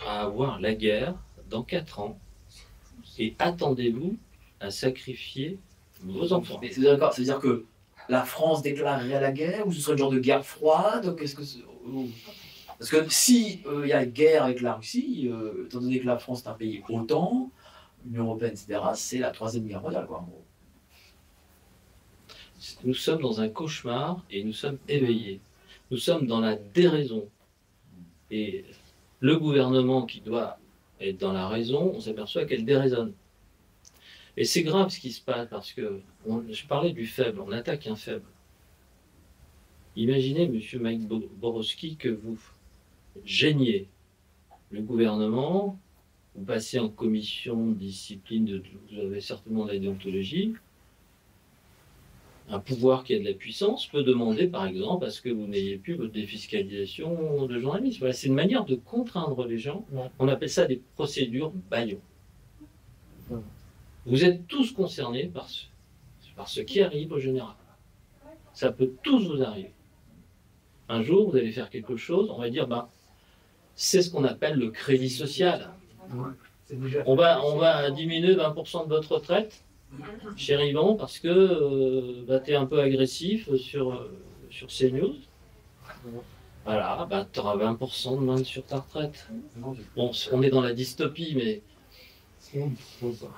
à avoir la guerre dans 4 ans et attendez-vous à sacrifier vos enfants. Mais c'est d'accord, ça veut dire que la France déclarerait la guerre ou ce serait le genre de guerre froide? Parce que si il y a une guerre avec la Russie, étant donné que la France est un pays OTAN, l'Union européenne, etc., c'est la 3e guerre mondiale, quoi, en gros. Nous sommes dans un cauchemar et nous sommes éveillés. Nous sommes dans la déraison. Et le gouvernement qui doit être dans la raison, on s'aperçoit qu'elle déraisonne. Et c'est grave ce qui se passe parce que, je parlais du faible, on attaque un faible. Imaginez, monsieur Mike Borowski, que vous gêniez le gouvernement, vous passez en commission de discipline, vous avez certainement de la déontologie. Un pouvoir qui a de la puissance peut demander, par exemple, à ce que vous n'ayez plus votre défiscalisation de journalisme. Voilà, c'est une manière de contraindre les gens. On appelle ça des procédures bâillons. Vous êtes tous concernés par ce qui arrive au général. Ça peut tous vous arriver. Un jour, vous allez faire quelque chose, on va dire, c'est ce qu'on appelle le crédit social. On va diminuer 20% de votre retraite, cher Yvan, parce que tu es un peu agressif sur CNews. Voilà, tu auras 20% de moins sur ta retraite. Bon, on est dans la dystopie, mais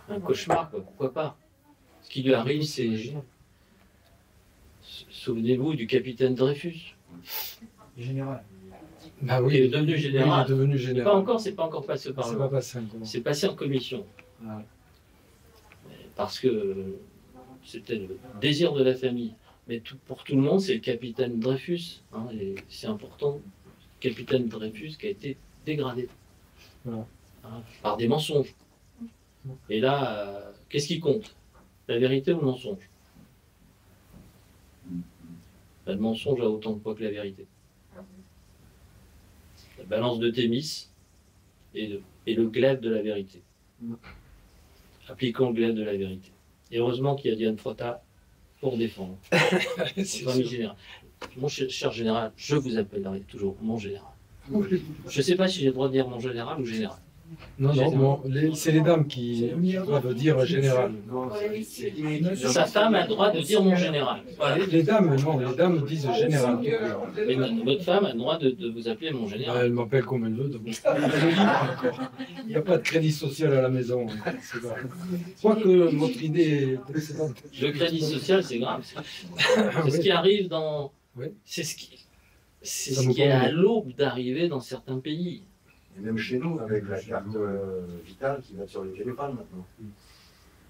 un cauchemar, quoi, pourquoi pas. Ce qui lui arrive, c'est... Souvenez-vous du capitaine Dreyfus. Général. Bah oui, il est devenu général. Il est devenu général. C'est pas encore passé au Parlement. C'est passé en commission. Ah. Parce que c'était le désir de la famille. Mais pour tout le monde, c'est le capitaine Dreyfus. Hein, et c'est important. Le capitaine Dreyfus qui a été dégradé par des mensonges. Et là, qu'est-ce qui compte? La vérité ou le mensonge? Le mensonge a autant de poids que la vérité. La balance de Thémis, et le glaive de la vérité. Appliquons le glaive de la vérité. Et heureusement qu'il y a Diane Frotta pour défendre. Notre ami général. Mon cher général, je vous appellerai toujours mon général. Je ne sais pas si j'ai le droit de dire mon général ou général. Non, non, bon, c'est les dames qui doivent dire général. Sa femme a le droit de dire mon général. Les dames, non, les dames disent général. Mais votre femme a le droit de vous appeler mon général. Elle m'appelle comme elle veut. Donc... Il n'y a pas de crédit social à la maison. Je crois que votre idée est excellente. Le crédit social, c'est grave. C'est ce qui arrive dans... C'est ce qui est à l'aube d'arriver dans certains pays. Et même chez nous, avec la carte vitale qui va sur les téléphones maintenant.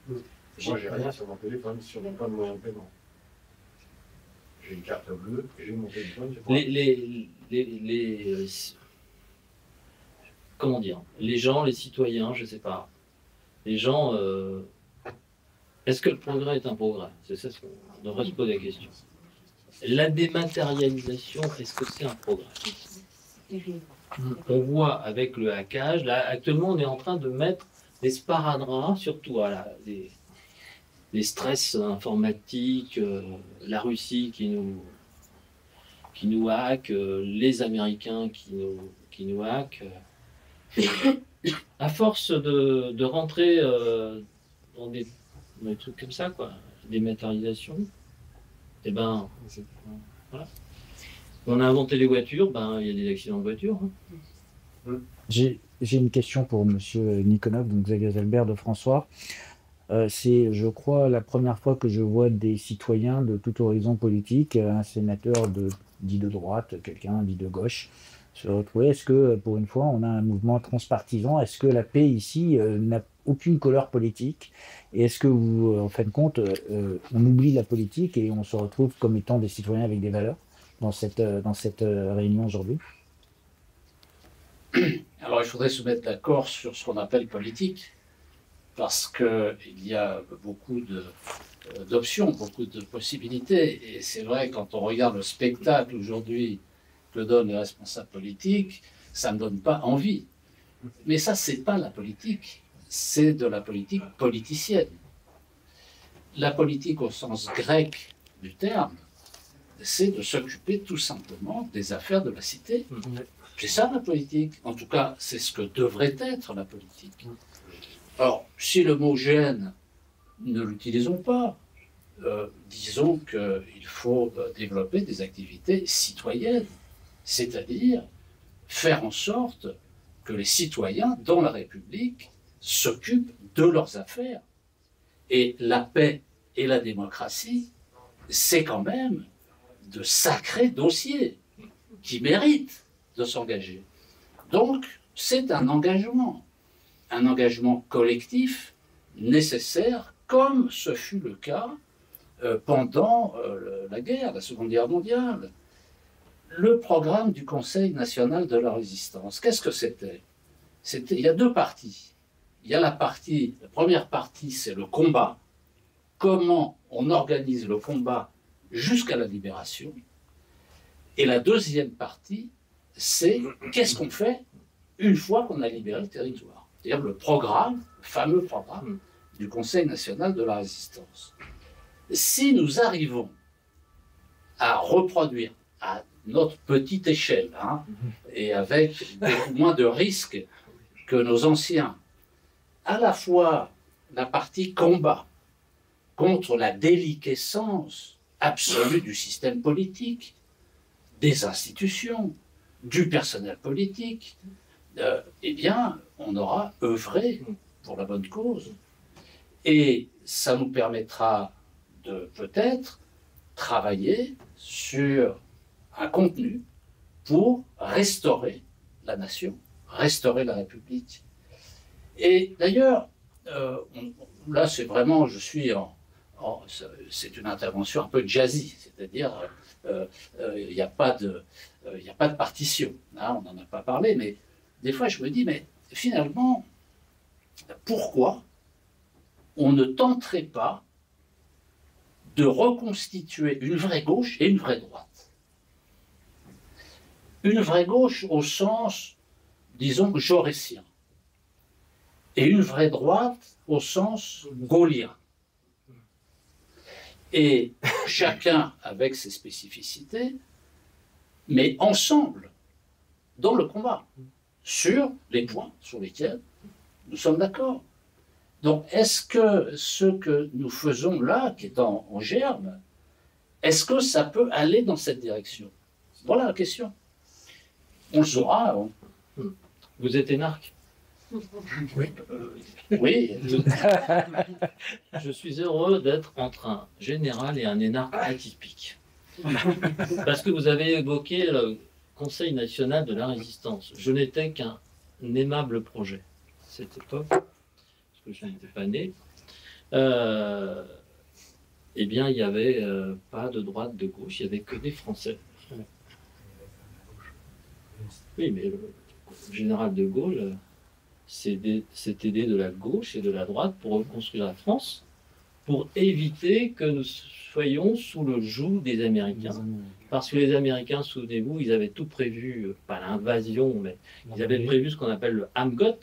Moi, j'ai rien sur mon téléphone, sur mon moyen de paiement. J'ai une carte bleue et j'ai mon téléphone. Comment dire? Les gens, les citoyens, je ne sais pas. Les gens... Est-ce que le progrès est un progrès? C'est ça ce qu'on devrait se poser la question. La dématérialisation, est-ce que c'est un progrès? On voit avec le hackage, là, actuellement, on est en train de mettre des sparadraps, surtout voilà, les stress informatiques, la Russie qui nous hack, les Américains qui nous hack. À force de rentrer dans des trucs comme ça, quoi, dématérialisation, et ben, voilà. On a inventé les voitures, ben, il y a des accidents de voitures. J'ai une question pour Monsieur Nikonov, donc Xavier Albert de François. C'est, je crois, la première fois que je vois des citoyens de tout horizon politique, un sénateur dit de droite, quelqu'un dit de gauche, se retrouver. Est-ce que, pour une fois, on a un mouvement transpartisan? Est-ce que la paix ici n'a aucune couleur politique? Et est-ce que vous, en fin de compte, on oublie la politique et on se retrouve comme étant des citoyens avec des valeurs dans cette réunion aujourd'hui? Alors, il faudrait se mettre d'accord sur ce qu'on appelle politique, parce qu'il y a beaucoup d'options, beaucoup de possibilités. Et c'est vrai, quand on regarde le spectacle aujourd'hui que donnent les responsables politiques, ça ne donne pas envie. Mais ça, c'est pas la politique, c'est de la politique politicienne. La politique au sens grec du terme, c'est de s'occuper tout simplement des affaires de la cité. C'est ça la politique. En tout cas, c'est ce que devrait être la politique. Or, si le mot gêne, ne l'utilisons pas. Disons qu'il faut développer des activités citoyennes, c'est-à-dire faire en sorte que les citoyens dans la République s'occupent de leurs affaires. Et la paix et la démocratie, c'est quand même de sacrés dossiers qui méritent de s'engager. Donc, c'est un engagement collectif nécessaire, comme ce fut le cas pendant la guerre, la Seconde Guerre mondiale. Le programme du Conseil national de la résistance, qu'est-ce que c'était? Il y a deux parties. Il y a la première partie, c'est le combat. Comment on organise le combat jusqu'à la libération. Et la deuxième partie, c'est qu'est-ce qu'on fait une fois qu'on a libéré le territoire. C'est-à-dire le fameux programme du Conseil national de la résistance. Si nous arrivons à reproduire à notre petite échelle, et avec beaucoup moins de risques que nos anciens, à la fois la partie combat contre la déliquescence absolue du système politique, des institutions, du personnel politique, eh bien, on aura œuvré pour la bonne cause. Et ça nous permettra de peut-être travailler sur un contenu pour restaurer la nation, restaurer la République. Et d'ailleurs, là c'est vraiment, c'est une intervention un peu jazzy, c'est-à-dire il n'y a pas de partition, on n'en a pas parlé, mais des fois je me dis, mais finalement, pourquoi on ne tenterait pas de reconstituer une vraie gauche et une vraie droite? Une vraie gauche au sens, disons, jaurétien. et une vraie droite au sens gaullien. Et chacun avec ses spécificités, mais ensemble, dans le combat, sur les points sur lesquels nous sommes d'accord. Donc, est-ce que ce que nous faisons là, qui est en germe, est-ce que ça peut aller dans cette direction? Voilà la question. On le saura. Vous êtes énarque? Oui. Oui. Je suis heureux d'être entre un général et un énarque atypique. Parce que vous avez évoqué le Conseil national de la résistance. Je n'étais qu'un aimable projet à cette époque, parce que je n'étais pas né. Eh bien, il n'y avait pas de droite, de gauche, il n'y avait que des Français. Oui, mais le général de Gaulle s'est aidé de la gauche et de la droite pour reconstruire la France, pour éviter que nous soyons sous le joug des Américains. Parce que les Américains, souvenez-vous, ils avaient tout prévu, pas l'invasion, mais ils avaient prévu ce qu'on appelle le Amgot,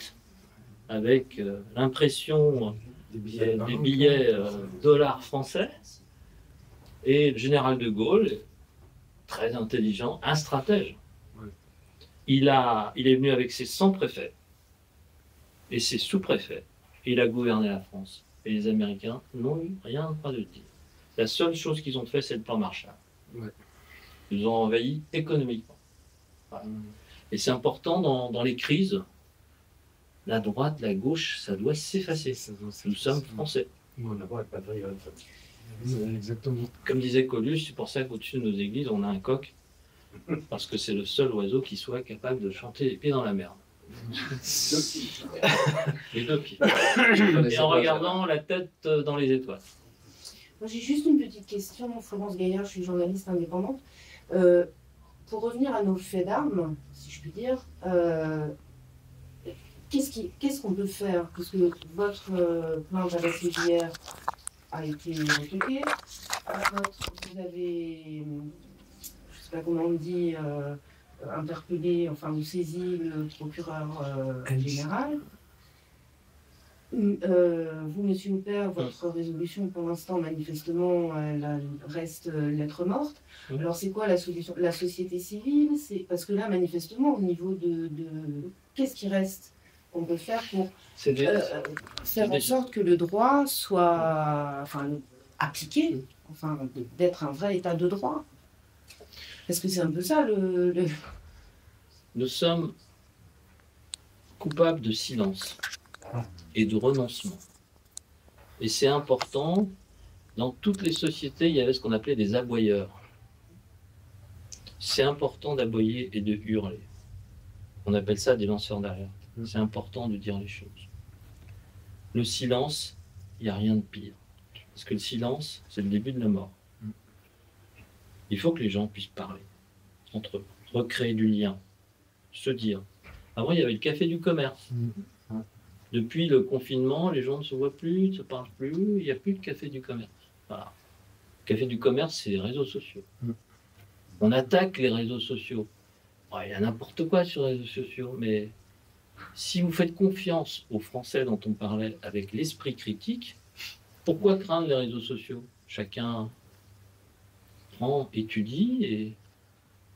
avec l'impression des billets dollars français. Et le général de Gaulle, très intelligent, un stratège. Il est venu avec ses 100 préfets et ses sous-préfets. Il a gouverné la France. Et les Américains n'ont eu rien à de dire. La seule chose qu'ils ont fait, c'est le plan Marshall. Ouais. Ils nous ont envahis économiquement. Voilà. Et c'est important dans les crises, la droite, la gauche, ça doit s'effacer. Nous sommes français. Exactement. Comme disait Coluche, c'est pour ça qu'au-dessus de nos églises, on a un coq, parce que c'est le seul oiseau qui soit capable de chanter les pieds dans la merde. Les deux pieds. Et en regardant la tête dans les étoiles. Moi, j'ai juste une petite question. Florence Gaillard, je suis journaliste indépendante. Pour revenir à nos faits d'armes, si je puis dire, qu'est-ce qu'on peut faire? Parce que votre plainte à la CJR a été retoquée. Vous avez, je ne sais pas comment on dit, interpellé, enfin, ou saisi le procureur général. Vous, monsieur Huppert, votre résolution, pour l'instant, manifestement, elle reste lettre morte. Oui. Alors, c'est quoi la solution? La société civile, parce que là, manifestement, au niveau de qu'est-ce qui reste qu'on peut faire pour faire en sorte que le droit soit appliqué, enfin, d'être un vrai état de droit? Parce que c'est un peu ça Nous sommes coupables de silence et de renoncement. Et c'est important, dans toutes les sociétés, il y avait ce qu'on appelait des aboyeurs. C'est important d'aboyer et de hurler. On appelle ça des lanceurs d'alerte. C'est important de dire les choses. Le silence, il n'y a rien de pire. Parce que le silence, c'est le début de la mort. Il faut que les gens puissent parler entre eux, recréer du lien, se dire. Avant, il y avait le café du commerce. Depuis le confinement, les gens ne se voient plus, ne se parlent plus, il n'y a plus de café du commerce. Voilà. Le café du commerce, c'est les réseaux sociaux. On attaque les réseaux sociaux. Bon, il y a n'importe quoi sur les réseaux sociaux, mais si vous faites confiance aux Français dont on parlait avec l'esprit critique, pourquoi craindre les réseaux sociaux? Chacun prend, étudie, et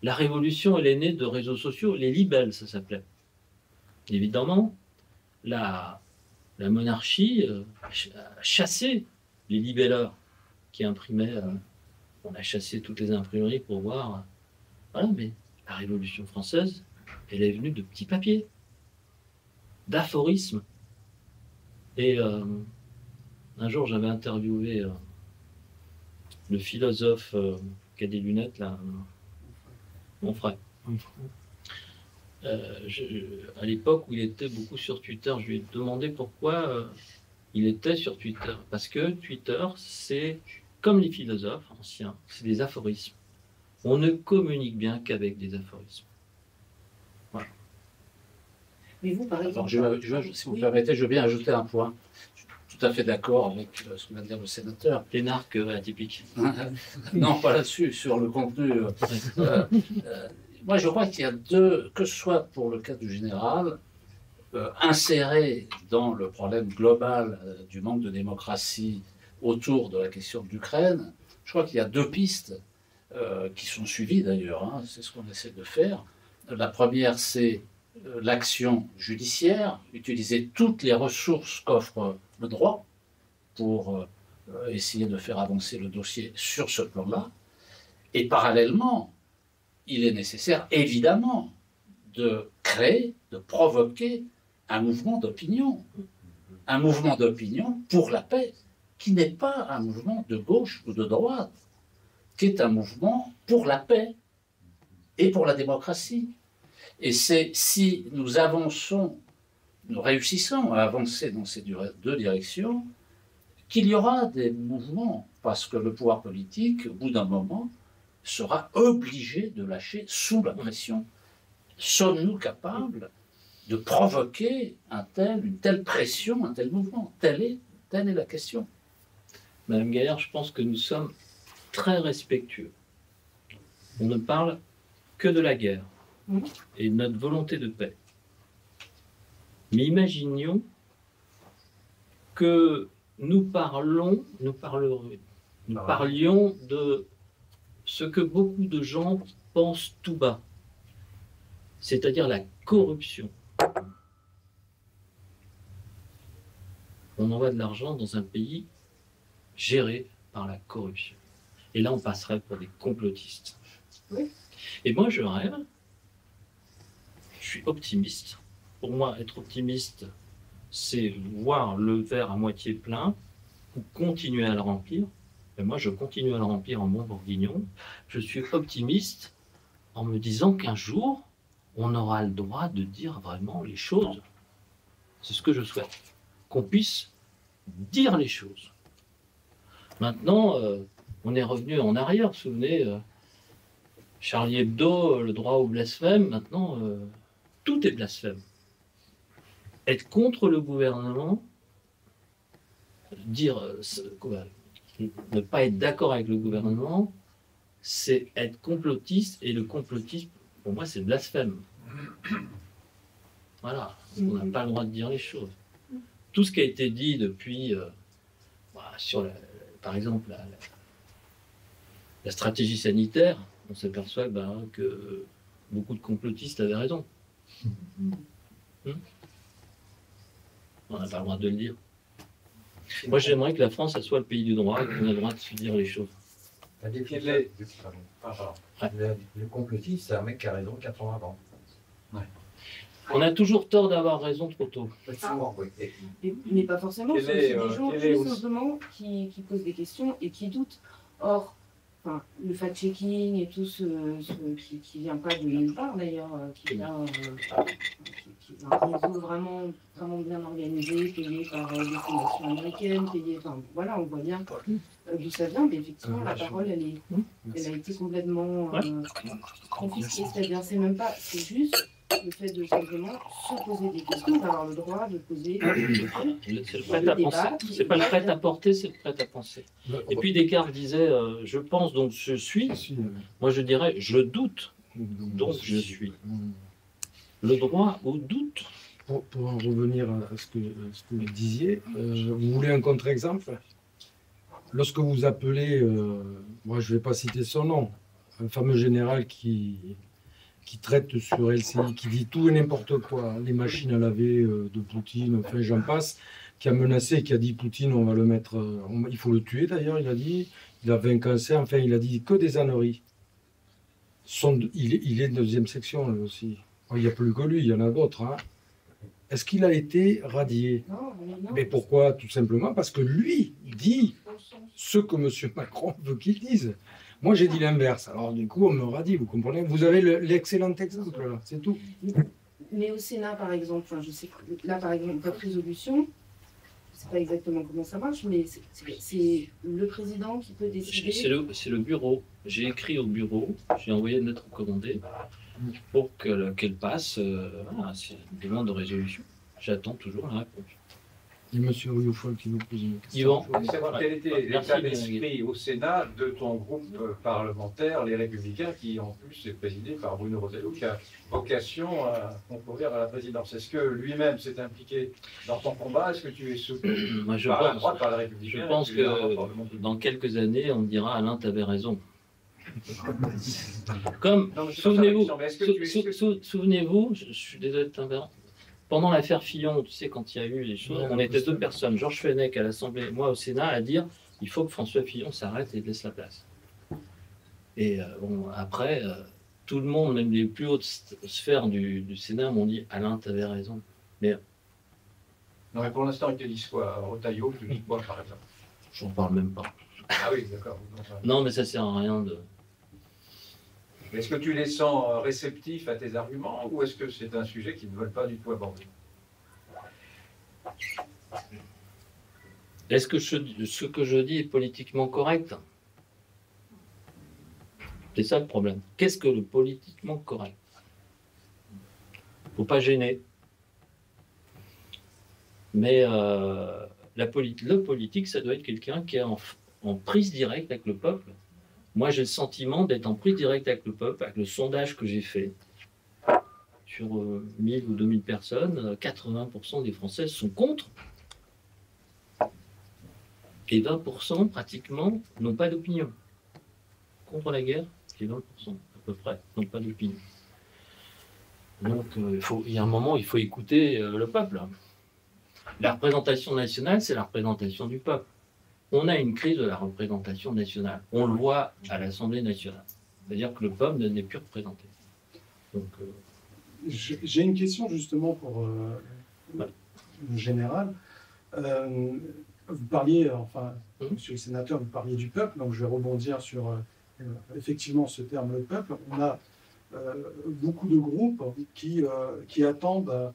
la révolution, elle est née de réseaux sociaux, les libelles, ça s'appelait. Évidemment, la monarchie a chassé les libelleurs qui imprimaient. On a chassé toutes les imprimeries pour voir. Voilà, mais la Révolution française, elle est venue de petits papiers, d'aphorismes. Et un jour, j'avais interviewé le philosophe qui a des lunettes, là, mon frère. À l'époque où il était beaucoup sur Twitter, je lui ai demandé pourquoi il était sur Twitter. Parce que Twitter, c'est comme les philosophes anciens, c'est des aphorismes. On ne communique bien qu'avec des aphorismes. Voilà. Mais vous, par exemple... Si vous me permettez, je veux bien ajouter un point. Je suis tout à fait d'accord avec ce que vient de dire le sénateur. L'énarque atypique. Non, pas là-dessus, sur le contenu. Moi, je crois qu'il y a deux, que ce soit pour le cas du général, insérer dans le problème global du manque de démocratie autour de la question de l'Ukraine, je crois qu'il y a deux pistes qui sont suivies d'ailleurs, hein, c'est ce qu'on essaie de faire. La première, c'est l'action judiciaire, utiliser toutes les ressources qu'offre le droit pour essayer de faire avancer le dossier sur ce plan-là. Et parallèlement, il est nécessaire, évidemment, de créer, de provoquer un mouvement d'opinion. Un mouvement d'opinion pour la paix, qui n'est pas un mouvement de gauche ou de droite, qui est un mouvement pour la paix et pour la démocratie. Et c'est si nous avançons, nous réussissons à avancer dans ces deux directions, qu'il y aura des mouvements, parce que le pouvoir politique, au bout d'un moment, sera obligé de lâcher sous la pression. Sommes-nous capables de provoquer une telle pression, un tel mouvement? Telle est la question. Madame Gaillard, je pense que nous sommes très respectueux. On ne parle que de la guerre et de notre volonté de paix. Mais imaginons que nous parlions de ce que beaucoup de gens pensent tout bas, c'est-à-dire la corruption. On envoie de l'argent dans un pays géré par la corruption. Et là, on passerait pour des complotistes. Oui. Et moi, je rêve, je suis optimiste. Pour moi, être optimiste, c'est voir le verre à moitié plein ou continuer à le remplir. Et moi, je continue à le remplir en mon bourguignon. Je suis optimiste en me disant qu'un jour, on aura le droit de dire vraiment les choses. C'est ce que je souhaite. Qu'on puisse dire les choses. Maintenant, on est revenu en arrière. Vous vous souvenez, Charlie Hebdo, le droit au blasphème. Maintenant, tout est blasphème. Être contre le gouvernement, dire ne pas être d'accord avec le gouvernement, c'est être complotiste, et le complotisme, pour moi, c'est blasphème. Voilà, on n'a pas le droit de dire les choses. Tout ce qui a été dit depuis, sur, par exemple, la stratégie sanitaire, on s'aperçoit que beaucoup de complotistes avaient raison. On n'a pas le droit de le dire. Moi, j'aimerais que la France, ça soit le pays du droit, et qu'on ait le droit de se dire les choses. La définition, le complotiste, c'est un mec qui a raison 4 ans avant. Ouais. On a toujours tort d'avoir raison trop tôt. Mais pas forcément, ce sont des gens juste simplement qui posent des questions et qui doutent. Or, le fact-checking et tout ce qui vient pas de nulle part d'ailleurs, qui vient d'un réseau vraiment bien organisé, payé par des fondations américaines, voilà, on voit bien d'où ça vient, mais effectivement la parole elle a été complètement confisquée, c'est-à-dire c'est juste le fait de simplement se poser des questions, d'avoir le droit de poser des questions. C'est le prêt à penser. C'est pas le prêt à porter, c'est le prêt à penser. Et puis Descartes disait je pense donc je suis. Moi je dirais je doute donc je suis. Le droit au doute. Pour en revenir à ce que vous disiez, vous voulez un contre-exemple? Lorsque vous appelez, moi je ne vais pas citer son nom, un fameux général qui traite sur LCI, qui dit tout et n'importe quoi, les machines à laver de Poutine, enfin j'en passe, qui a menacé, qui a dit Poutine, on va le mettre, il faut le tuer d'ailleurs, il a dit, il a fait un cancer, enfin il a dit que des âneries. Il est de deuxième section lui aussi. Il n'y a plus que lui, il y en a d'autres. Hein. Est-ce qu'il a été radié? Non. Mais pourquoi? Tout simplement parce que lui dit ce que M. Macron veut qu'il dise. Moi, j'ai dit l'inverse. Alors, du coup, on me radie, vous comprenez? Vous avez l'excellent exemple, là, c'est tout. Mais au Sénat, par exemple, je sais que là, par exemple, votre résolution, je ne sais pas exactement comment ça marche, mais c'est le président qui peut décider. C'est le bureau. J'ai écrit au bureau, j'ai envoyé une lettre recommandée pour qu'elle passe. Voilà, c'est une demande de résolution. J'attends toujours la réponse. Et M. Rioufol qui nous pose une question. Yvan. Je voulais savoir quel était Merci, l'état d'esprit au Sénat de ton groupe parlementaire, les Républicains, qui en plus est présidé par Bruno Retailleau, qui a vocation à concourir à la présidence. Est-ce que lui-même s'est impliqué dans ton combat? Est-ce que tu es soutenu Moi, je par la pense, droite, par les Républicains? je pense que dans quelques années, on me dira Alain, t'avais raison. Comme, Non, mais c'est pas ça la question, mais est-ce que tu es- souvenez-vous, je suis désolé de t'interrompre, pendant l'affaire Fillon, tu sais, quand il y a eu les choses, on était deux personnes, Georges Fenech à l'Assemblée, moi au Sénat, à dire il faut que François Fillon s'arrête et laisse la place. Et bon, après, tout le monde, même les plus hautes sphères du Sénat, m'ont dit Alain, t'avais raison. Mais Non, mais pour l'instant, ils te disent quoi? Retailleau, tu dis quoi, par exemple? j'en parle même pas. Ah oui, d'accord. Non, mais ça sert à rien de. Est-ce que tu les sens réceptifs à tes arguments ou est-ce que c'est un sujet qu'ils ne veulent pas du tout aborder? Est-ce que ce que je dis est politiquement correct? C'est ça le problème. Qu'est-ce que le politiquement correct? Faut pas gêner. Mais le politique, ça doit être quelqu'un qui est en prise directe avec le peuple. Moi, j'ai le sentiment d'être en prise directe avec le peuple, avec le sondage que j'ai fait sur 1000 ou 2000 personnes, 80% des Français sont contre. Et 20% pratiquement n'ont pas d'opinion. Contre la guerre, c'est 20% à peu près, n'ont pas d'opinion. Donc il y a un moment, il faut écouter le peuple. La représentation nationale, c'est la représentation du peuple. On a une crise de la représentation nationale. On le voit à l'Assemblée nationale. C'est-à-dire que le peuple n'est plus représenté. Donc, j'ai une question justement pour le général. Vous parliez, enfin, monsieur le sénateur, vous parliez du peuple, donc je vais rebondir sur effectivement ce terme, le peuple. On a beaucoup de groupes qui attendent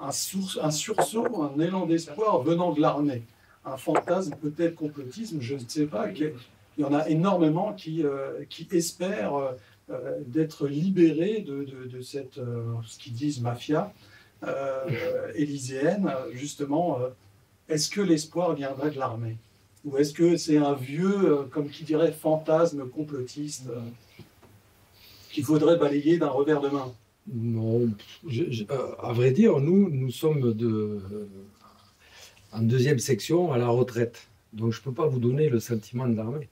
un sursaut, un élan d'espoir venant de l'armée. Un fantasme, peut-être complotisme, je ne sais pas. Il y en a énormément qui espèrent d'être libérés de cette, ce qu'ils disent, mafia élyséenne. Justement, est-ce que l'espoir viendrait de l'armée? Ou est-ce que c'est un vieux, comme qui dirait, fantasme complotiste qu'il faudrait balayer d'un revers de main? Non, à vrai dire, nous sommes en deuxième section à la retraite. Donc je ne peux pas vous donner le sentiment de l'armée.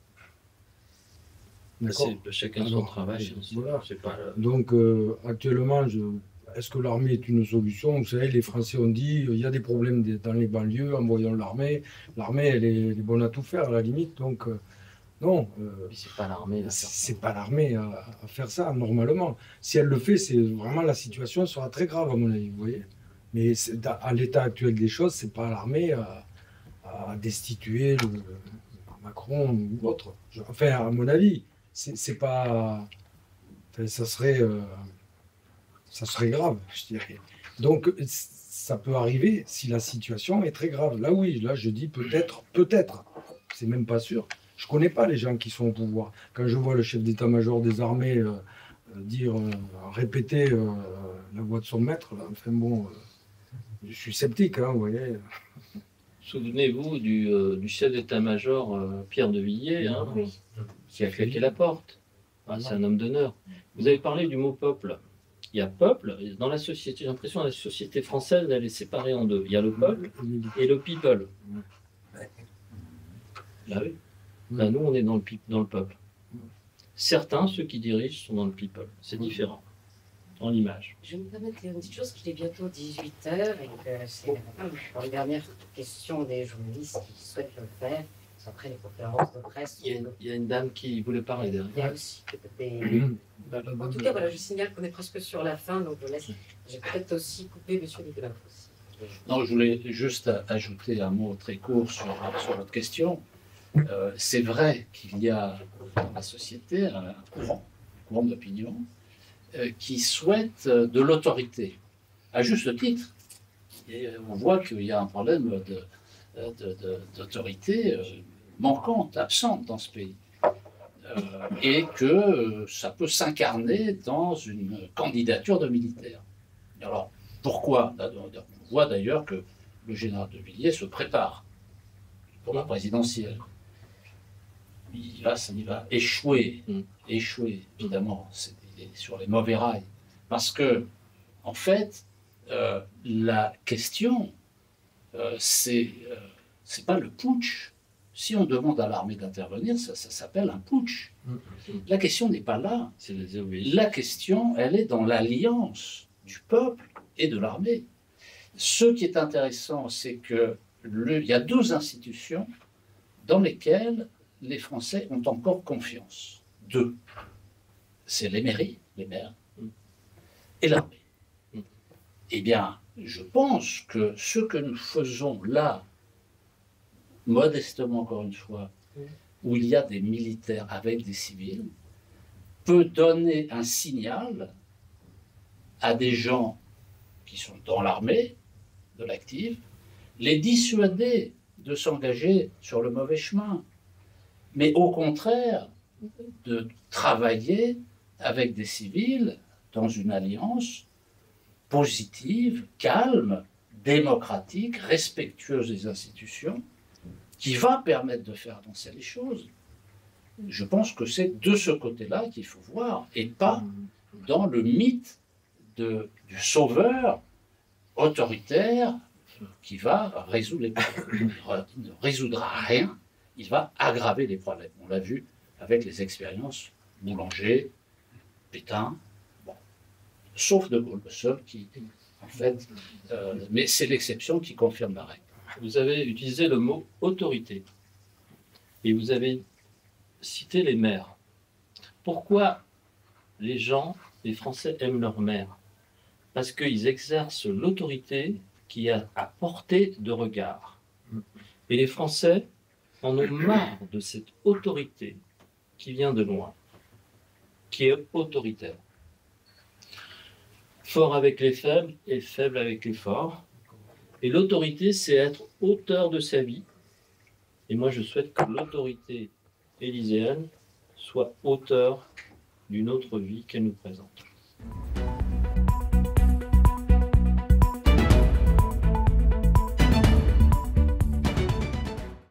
c'est chacun son travail. Voilà. C'est pas, Donc actuellement, est-ce que l'armée est une solution? Vous savez, les Français ont dit il y a des problèmes dans les banlieues, envoyons l'armée. L'armée, elle est bonne à tout faire à la limite. Donc non. c'est pas l'armée. C'est pas l'armée à faire ça normalement. Si elle le fait, c'est vraiment la situation sera très grave à mon avis. Vous voyez. Mais à l'état actuel des choses, c'est pas l'armée à destituer Macron ou autre. Enfin, à mon avis, c'est pas. Enfin, ça serait grave, je dirais. Donc, ça peut arriver si la situation est très grave. Là, oui, là, je dis peut-être. C'est même pas sûr. Je connais pas les gens qui sont au pouvoir. Quand je vois le chef d'état-major des armées répéter la voix de son maître, là, enfin bon. Je suis sceptique, hein, vous voyez. Souvenez-vous du chef d'état-major Pierre de Villiers, hein, qui a claqué la porte. Ah, c'est un homme d'honneur. Vous avez parlé du mot peuple. Il y a peuple, dans la société, j'ai l'impression que la société française, elle est séparée en deux. Il y a le peuple et le people. Là, oui. Là, nous, on est dans le peuple. Certains, ceux qui dirigent, sont dans le people. C'est différent. Dans l'image. Je vais me permettre une petite chose, qu'il est bientôt 18h et que c'est la dernière question des journalistes qui souhaitent le faire. Après les conférences de presse. Il y a une dame qui voulait parler derrière. Il y a aussi En tout cas, voilà, je signale qu'on est presque sur la fin, donc je laisse. J'ai peut-être aussi coupé M. Nicolas aussi. Non, je voulais juste ajouter un mot très court sur votre question. C'est vrai qu'il y a dans la société un courant d'opinion qui souhaite de l'autorité, à juste titre. Et on voit qu'il y a un problème d'autorité manquante, absente dans ce pays. Et que ça peut s'incarner dans une candidature de militaire. Alors, pourquoi? On voit d'ailleurs que le général de Villiers se prépare pour la présidentielle. Il va échouer, évidemment, il est sur les mauvais rails. Parce que, en fait, la question, c'est pas le putsch. Si on demande à l'armée d'intervenir, ça s'appelle un putsch. La question n'est pas là. La question, elle est dans l'alliance du peuple et de l'armée. Ce qui est intéressant, c'est que il y a deux institutions dans lesquelles les Français ont encore confiance. Deux. C'est les mairies, les maires, et l'armée. Eh bien, je pense que ce que nous faisons là, modestement encore une fois, où il y a des militaires avec des civils, peut donner un signal à des gens qui sont dans l'armée, de l'active, les dissuader de s'engager sur le mauvais chemin, mais au contraire de travailler avec des civils dans une alliance positive, calme, démocratique, respectueuse des institutions, qui va permettre de faire avancer les choses. Je pense que c'est de ce côté-là qu'il faut voir, et pas dans le mythe du sauveur autoritaire qui va résoudre les problèmes. Il ne résoudra rien, il va aggraver les problèmes. On l'a vu avec les expériences Boulanger, Pétain, bon. Sauf De Gaulle, le seul qui, en fait, mais c'est l'exception qui confirme la règle. Vous avez utilisé le mot autorité et vous avez cité les maires. Pourquoi les Français aiment leur maire? Parce qu'ils exercent l'autorité qui est à portée de regard. Et les Français en ont marre de cette autorité qui vient de loin, qui est autoritaire. Fort avec les faibles et faible avec les forts. Et l'autorité, c'est être auteur de sa vie. Et moi, je souhaite que l'autorité élyséenne soit auteur d'une autre vie qu'elle nous présente.